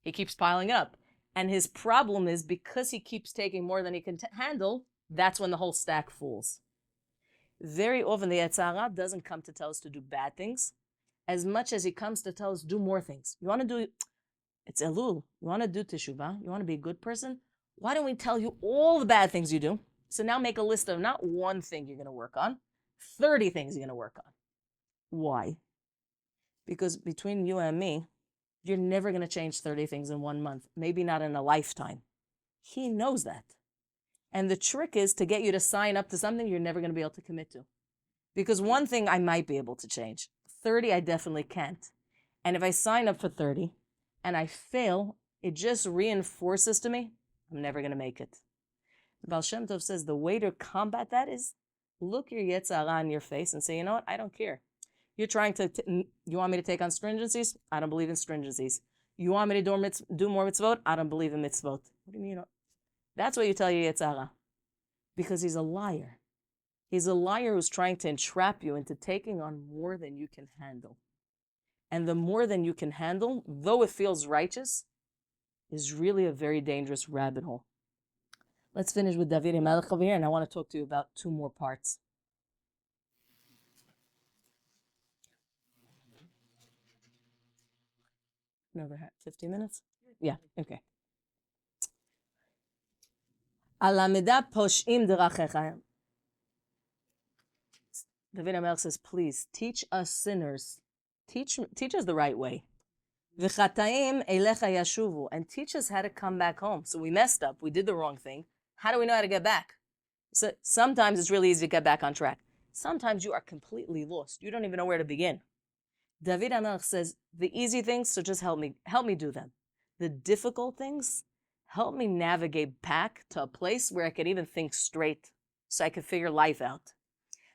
He keeps piling up. And his problem is because he keeps taking more than he can handle, that's when the whole stack falls. Very often the Yetzer Hara doesn't come to tell us to do bad things as much as he comes to tell us do more things. You want to do, it's Elul. You want to do Teshuvah. You want to be a good person. Why don't we tell you all the bad things you do? So now make a list of not one thing you're going to work on, 30 things you're going to work on. Why? Because between you and me, you're never going to change 30 things in 1 month, maybe not in a lifetime. He knows that. And the trick is to get you to sign up to something you're never going to be able to commit to. Because one thing I might be able to change, 30 I definitely can't. And if I sign up for 30 and I fail, it just reinforces to me, I'm never going to make it. Baal Shem Tov says the way to combat that is look your Yetzer Hara in your face and say, you know what, I don't care. You're trying to, you want me to take on stringencies? I don't believe in stringencies. You want me to do more mitzvot? I don't believe in mitzvot. What do you mean? That's what you tell your Yetzer Hara. Because he's a liar. He's a liar who's trying to entrap you into taking on more than you can handle. And the more than you can handle, though it feels righteous, is really a very dangerous rabbit hole. Let's finish with David HaMelech over here, and I want to talk to you about 2 more parts. Another 15 minutes? Yeah, okay. Alameda poshim derachecha. David HaMelech says, please teach us sinners. Teach us the right way. V'chataim elecha yashuvu, and teach us how to come back home. So we messed up. We did the wrong thing. How do we know how to get back? So sometimes it's really easy to get back on track. Sometimes you are completely lost. You don't even know where to begin. David HaMelech says, the easy things, so just help me do them. The difficult things, help me navigate back to a place where I can even think straight, so I can figure life out.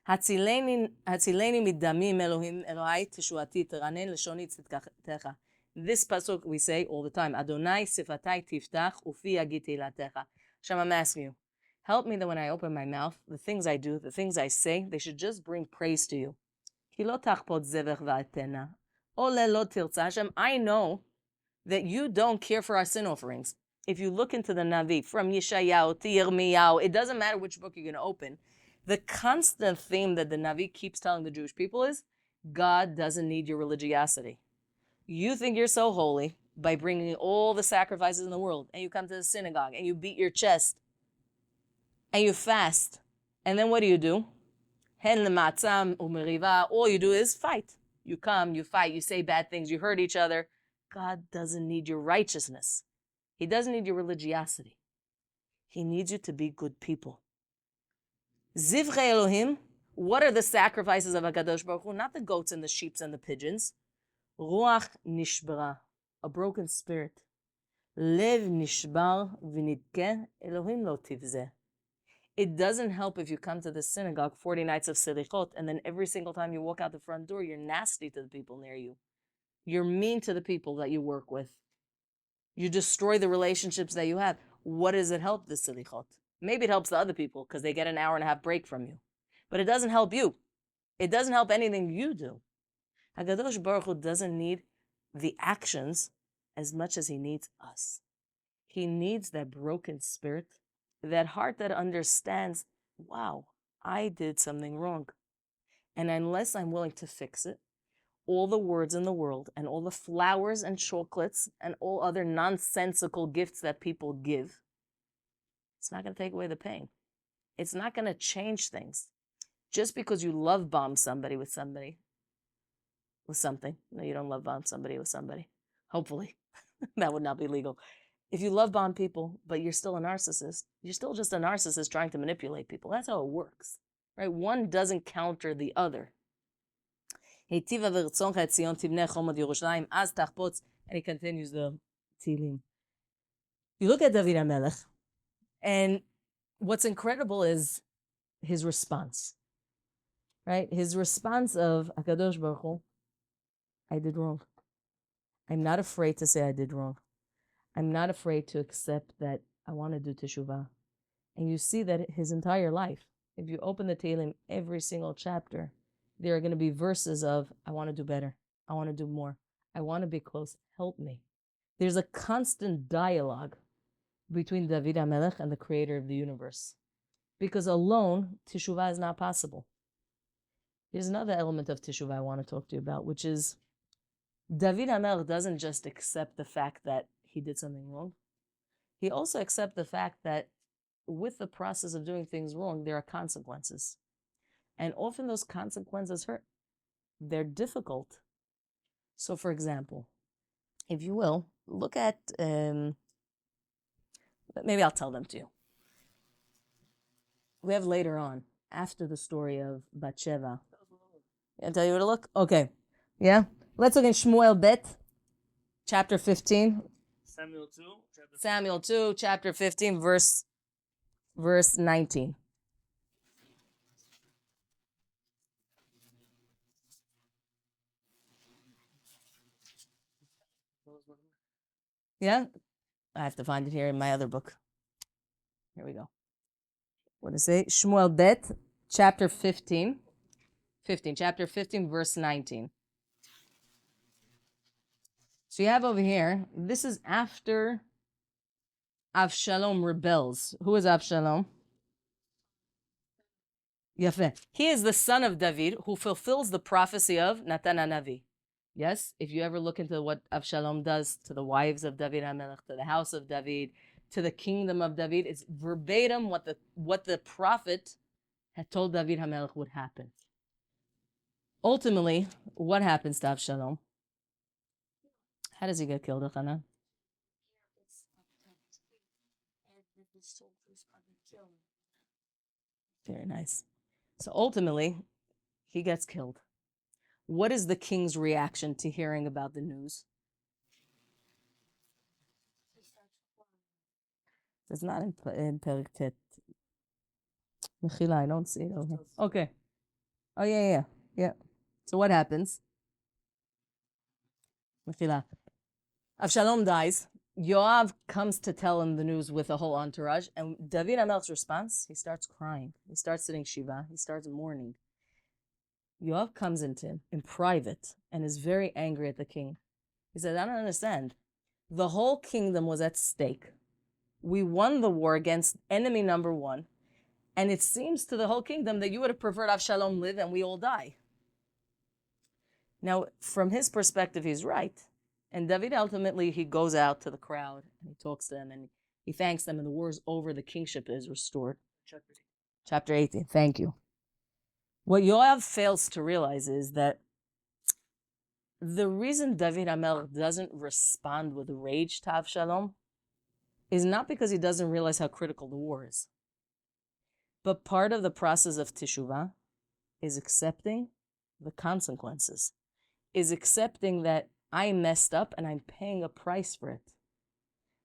Hatzileni midamim Elohim Eloi teshuati teranen leshoni tzidkatecha. This pasuk we say all the time. Adonai sifatai tiftach ufi yagid teilatecha. Hashem, I'm asking you, help me that when I open my mouth, the things I do, the things I say, they should just bring praise to you. Ki lo tachpot zevach va'atena. Ole lo tirtza. Hashem, I know that you don't care for our sin offerings. If you look into the Navi, from Yeshayahu to Yirmiyahu, it doesn't matter which book you're going to open. The constant theme that the Navi keeps telling the Jewish people is, God doesn't need your religiosity. You think you're so holy by bringing all the sacrifices in the world, and you come to the synagogue, and you beat your chest, and you fast, and then what do? All you do is fight. You come, you fight, you say bad things, you hurt each other. God doesn't need your righteousness. He doesn't need your religiosity. He needs you to be good people. Zivrei Elohim, what are the sacrifices of HaKadosh Baruch Hu? Not the goats and the sheep and the pigeons. Ruach nishbara, a broken spirit. Lev nishbar v'nidke, Elohim lo tivzeh. It doesn't help if you come to the synagogue 40 nights of selichot, and then every single time you walk out the front door, you're nasty to the people near you. You're mean to the people that you work with. You destroy the relationships that you have. What does it help, the selichot? Maybe it helps the other people because they get an hour and a half break from you. But it doesn't help you. It doesn't help anything you do. HaKadosh Baruch Hu doesn't need the actions as much as he needs us. He needs that broken spirit, that heart that understands, wow, I did something wrong. And unless I'm willing to fix it, all the words in the world and all the flowers and chocolates and all other nonsensical gifts that people give, it's not going to take away the pain. It's not going to change things. Just because you love bomb somebody with something. No, you don't love bomb somebody with somebody. Hopefully. That would not be legal. If you love bomb people, but you're still a narcissist, you're still just a narcissist trying to manipulate people. That's how it works. Right? One doesn't counter the other. And he continues the Tehillim. You look at David HaMelech, and what's incredible is his response. Right? His response of HaKadosh Baruch Hu, I did wrong. I'm not afraid to say I did wrong. I'm not afraid to accept that I want to do Teshuvah. And you see that his entire life, if you open the Tehillim, every single chapter, there are going to be verses of, I want to do better. I want to do more. I want to be close. Help me. There's a constant dialogue between David HaMelech and the creator of the universe. Because alone, Teshuvah is not possible. There's another element of Teshuvah I want to talk to you about, which is David HaMelech doesn't just accept the fact that he did something wrong. He also accepts the fact that with the process of doing things wrong, there are consequences. And often those consequences hurt. They're difficult. So, for example, if you will, look at, maybe I'll tell them to you. We have later on, after the story of Bathsheba. I'll tell you where to look? Okay. Yeah? Let's look in Shmuel Bet, chapter 15. Samuel 2, chapter 15, verse 19. Yeah? I have to find it here in my other book. Here we go. What does it say? Shmuel Bet, chapter 15. Chapter 15, verse 19. So you have over here, this is after Avshalom rebels. Who is Avshalom? Yafeh. He is the son of David who fulfills the prophecy of Natan HaNavi. Yes, if you ever look into what Avshalom does to the wives of David HaMelech, to the house of David, to the kingdom of David, it's verbatim what the prophet had told David HaMelech would happen. Ultimately, what happens to Avshalom? How does he get killed, Elchanan? Very nice. So ultimately, he gets killed. What is the king's reaction to hearing about the news? It's not in Perek Tet. Mechila, I don't see it over here. Okay. Oh, yeah. So what happens? Mechila. Avshalom dies. Yoav comes to tell him the news with a whole entourage. And David HaMelech's response, he starts crying. He starts sitting Shiva. He starts mourning. Yoav comes into him in private and is very angry at the king. He said, I don't understand. The whole kingdom was at stake. We won the war against enemy number one. And it seems to the whole kingdom that you would have preferred Avshalom live and we all die. Now, from his perspective, he's right. And David ultimately, he goes out to the crowd and he talks to them and he thanks them and the war is over. The kingship is restored. Chapter 18. Thank you. What Yoav fails to realize is that the reason David HaMelech doesn't respond with rage to Avshalom is not because he doesn't realize how critical the war is. But part of the process of Teshuvah is accepting the consequences, is accepting that I messed up and I'm paying a price for it.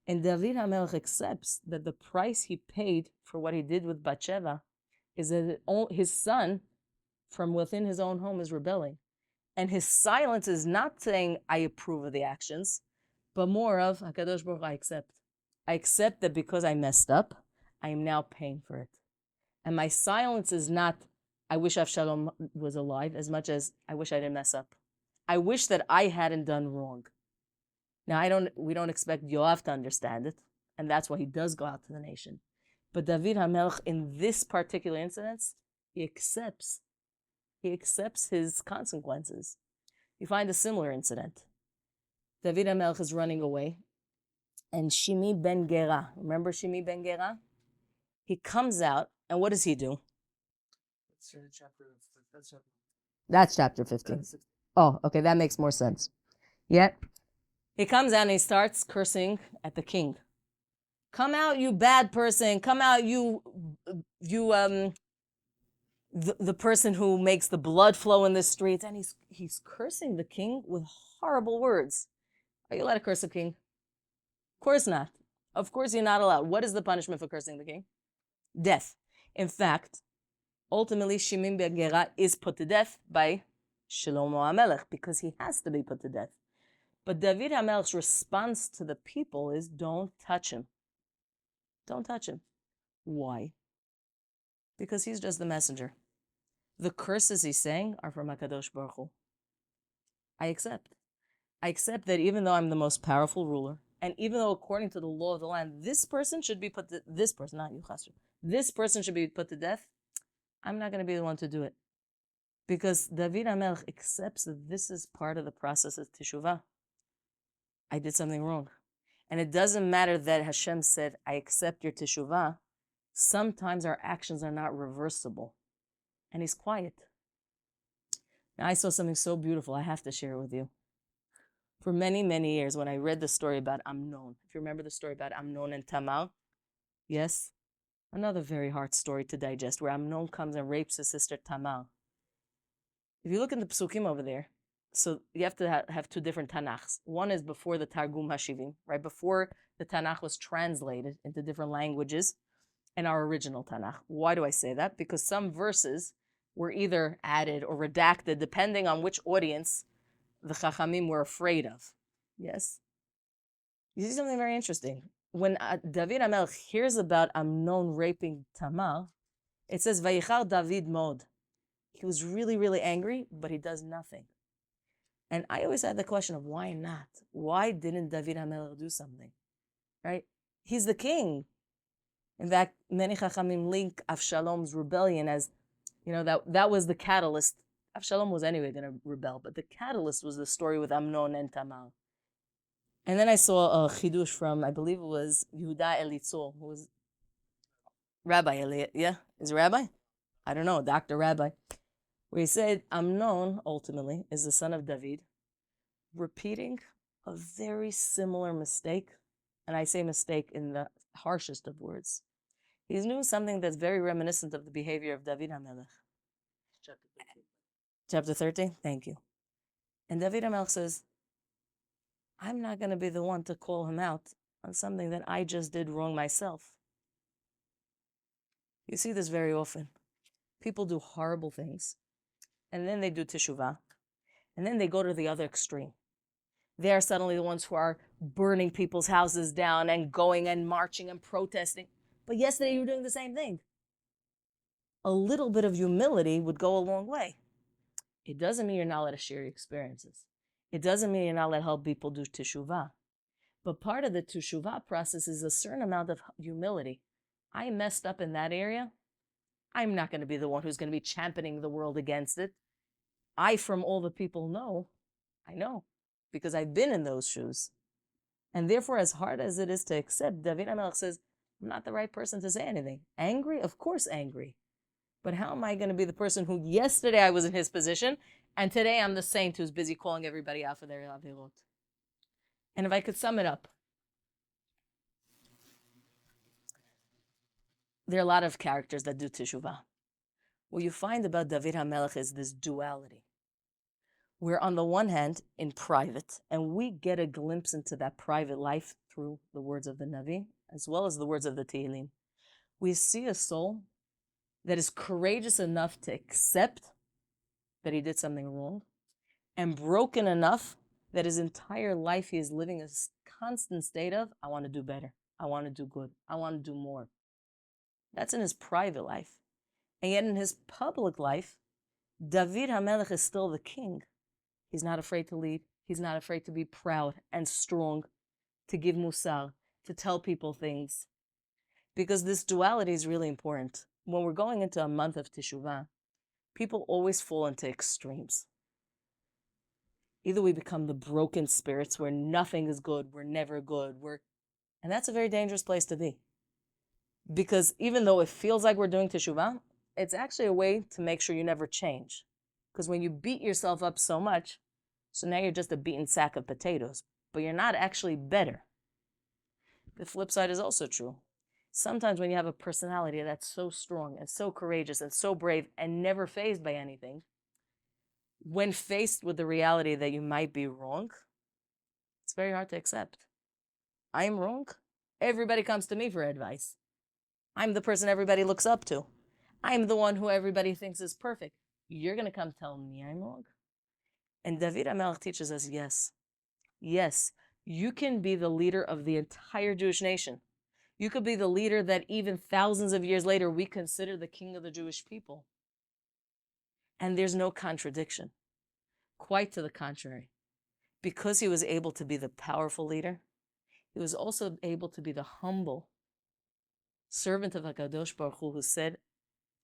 And David HaMelech accepts that the price he paid for what he did with Bathsheba is that his son from within his own home is rebelling. And his silence is not saying, I approve of the actions, but more of, HaKadosh Baruch Hu, I accept. I accept that because I messed up, I am now paying for it. And my silence is not, I wish Avshalom was alive, as much as I wish I didn't mess up. I wish that I hadn't done wrong. Now, we don't expect Yoav to understand it, and that's why he does go out to the nation. But David HaMelech, in this particular incident, he accepts his consequences. You find a similar incident. David HaMelech is running away, and Shimi ben Gera, remember Shimi ben Gera? He comes out, and what does he do? That's chapter 15. Oh, okay, that makes more sense. Yeah. He comes out and he starts cursing at the king. Come out, you bad person. Come out, the person who makes the blood flow in the streets. And he's cursing the king with horrible words. Are you allowed to curse a king? Of course not. Of course you're not allowed. What is the punishment for cursing the king? Death. In fact, ultimately, Shimon ben Gera is put to death by Shlomo HaMelech because he has to be put to death. But David HaMelech's response to the people is, don't touch him. Don't touch him. Why? Because he's just the messenger. The curses he's saying are from HaKadosh Baruch Hu. I accept. I accept that even though I'm the most powerful ruler, and even though according to the law of the land, this person should be put to, this person, not you, Chasr, this person should be put to death, I'm not going to be the one to do it. Because David HaMelech accepts that this is part of the process of Teshuvah. I did something wrong. And it doesn't matter that Hashem said, I accept your Teshuvah. Sometimes our actions are not reversible. And he's quiet. Now, I saw something so beautiful. I have to share it with you. For many, many years, when I read the story about Amnon, if you remember the story about Amnon and Tamar, yes? Another very hard story to digest, where Amnon comes and rapes his sister Tamar. If you look in the Psukim over there, so you have to have two different Tanakhs. One is before the Targum HaShivim, right? Before the Tanakh was translated into different languages, and our original Tanakh. Why do I say that? Because some verses were either added or redacted depending on which audience the Chachamim were afraid of. Yes? You see something very interesting. When David HaMelech hears about Amnon raping Tamar, it says, Vayichar David mod. He was really, really angry, but he does nothing. And I always had the question of why not? Why didn't David HaMelech do something? Right? He's the king. In fact, many Chachamim link Avshalom's rebellion as, that was the catalyst Avshalom was anyway going to rebel, but the catalyst was the story with Amnon and Tamar. And then I saw a chidush from, I believe it was Yehuda Elitzur, who was Rabbi Eliot. Yeah, is it Rabbi? I don't know, Dr. Rabbi. Where he said Amnon, ultimately, is the son of David, repeating a very similar mistake. And I say mistake in the harshest of words. He's doing something that's very reminiscent of the behavior of David HaMelech. Chapter 13? Thank you. And David HaMelech says, I'm not going to be the one to call him out on something that I just did wrong myself. You see this very often. People do horrible things, and then they do teshuvah, and then they go to the other extreme. They are suddenly the ones who are burning people's houses down and going and marching and protesting. But yesterday you were doing the same thing. A little bit of humility would go a long way. It doesn't mean you're not allowed to share your experiences. It doesn't mean you're not allowed to help people do teshuvah. But part of the teshuvah process is a certain amount of humility. I messed up in that area. I'm not going to be the one who's going to be championing the world against it. From all the people I know, because I've been in those shoes. And therefore, as hard as it is to accept, David HaMelech says, I'm not the right person to say anything. Angry? Of course angry. But how am I going to be the person who yesterday I was in his position, and today I'm the saint who's busy calling everybody out for their avirot? And if I could sum it up, there are a lot of characters that do teshuvah. What you find about David HaMelech is this duality. We're on the one hand in private, and we get a glimpse into that private life through the words of the Navi, as well as the words of the Tehillim. We see a soul that is courageous enough to accept that he did something wrong, and broken enough that his entire life he is living a constant state of, I want to do better, I want to do good, I want to do more. That's in his private life. And yet in his public life, David HaMelech is still the king. He's not afraid to lead. He's not afraid to be proud and strong, to give musar, to tell people things. Because this duality is really important. When we're going into a month of Teshuvah, people always fall into extremes. Either we become the broken spirits where nothing is good, we're never good, and that's a very dangerous place to be. Because even though it feels like we're doing Teshuvah, it's actually a way to make sure you never change. Because when you beat yourself up so much, so now you're just a beaten sack of potatoes, but you're not actually better. The flip side is also true. Sometimes when you have a personality that's so strong and so courageous and so brave and never fazed by anything, when faced with the reality that you might be wrong, it's very hard to accept. I'm wrong. Everybody comes to me for advice. I'm the person everybody looks up to. I'm the one who everybody thinks is perfect. You're going to come tell me I'm wrong? And David HaMelech teaches us, yes, you can be the leader of the entire Jewish nation. You could be the leader that even thousands of years later we consider the king of the Jewish people. And there's no contradiction. Quite to the contrary. Because he was able to be the powerful leader, he was also able to be the humble servant of HaKadosh Baruch Hu who said,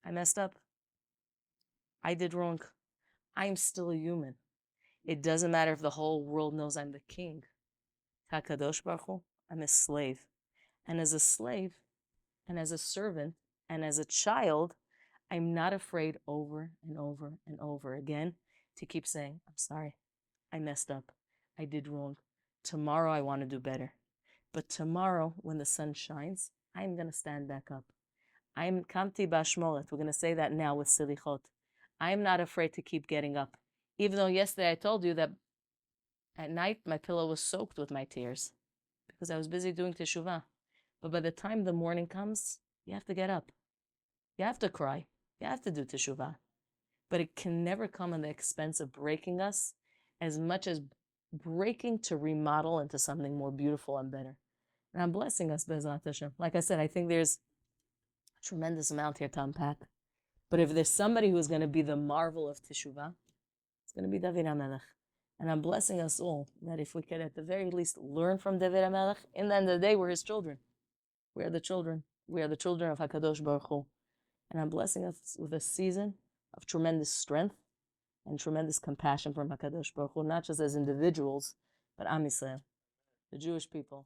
I messed up. I did wrong. I'm still a human. It doesn't matter if the whole world knows I'm the king. HaKadosh Baruch Hu, I'm a slave. And as a slave, and as a servant, and as a child, I'm not afraid over and over and over again to keep saying, I'm sorry, I messed up, I did wrong. Tomorrow I want to do better. But tomorrow, when the sun shines, I'm going to stand back up. I'm kamti bashmolet. We're going to say that now with silichot. I'm not afraid to keep getting up. Even though yesterday I told you that at night my pillow was soaked with my tears because I was busy doing teshuvah. But by the time the morning comes, you have to get up. You have to cry. You have to do teshuvah. But it can never come at the expense of breaking us as much as breaking to remodel into something more beautiful and better. And I'm blessing us, Bezrat Hashem. Like I said, I think there's a tremendous amount here to unpack. But if there's somebody who's going to be the marvel of teshuvah, it's going to be David HaMelech. And I'm blessing us all that if we could at the very least learn from David HaMelech, in the end of the day, we're his children. We are the children. We are the children of HaKadosh Baruch Hu. And I'm blessing us with a season of tremendous strength, and tremendous compassion from HaKadosh Baruch Hu, not just as individuals, but Am Yisrael, the Jewish people.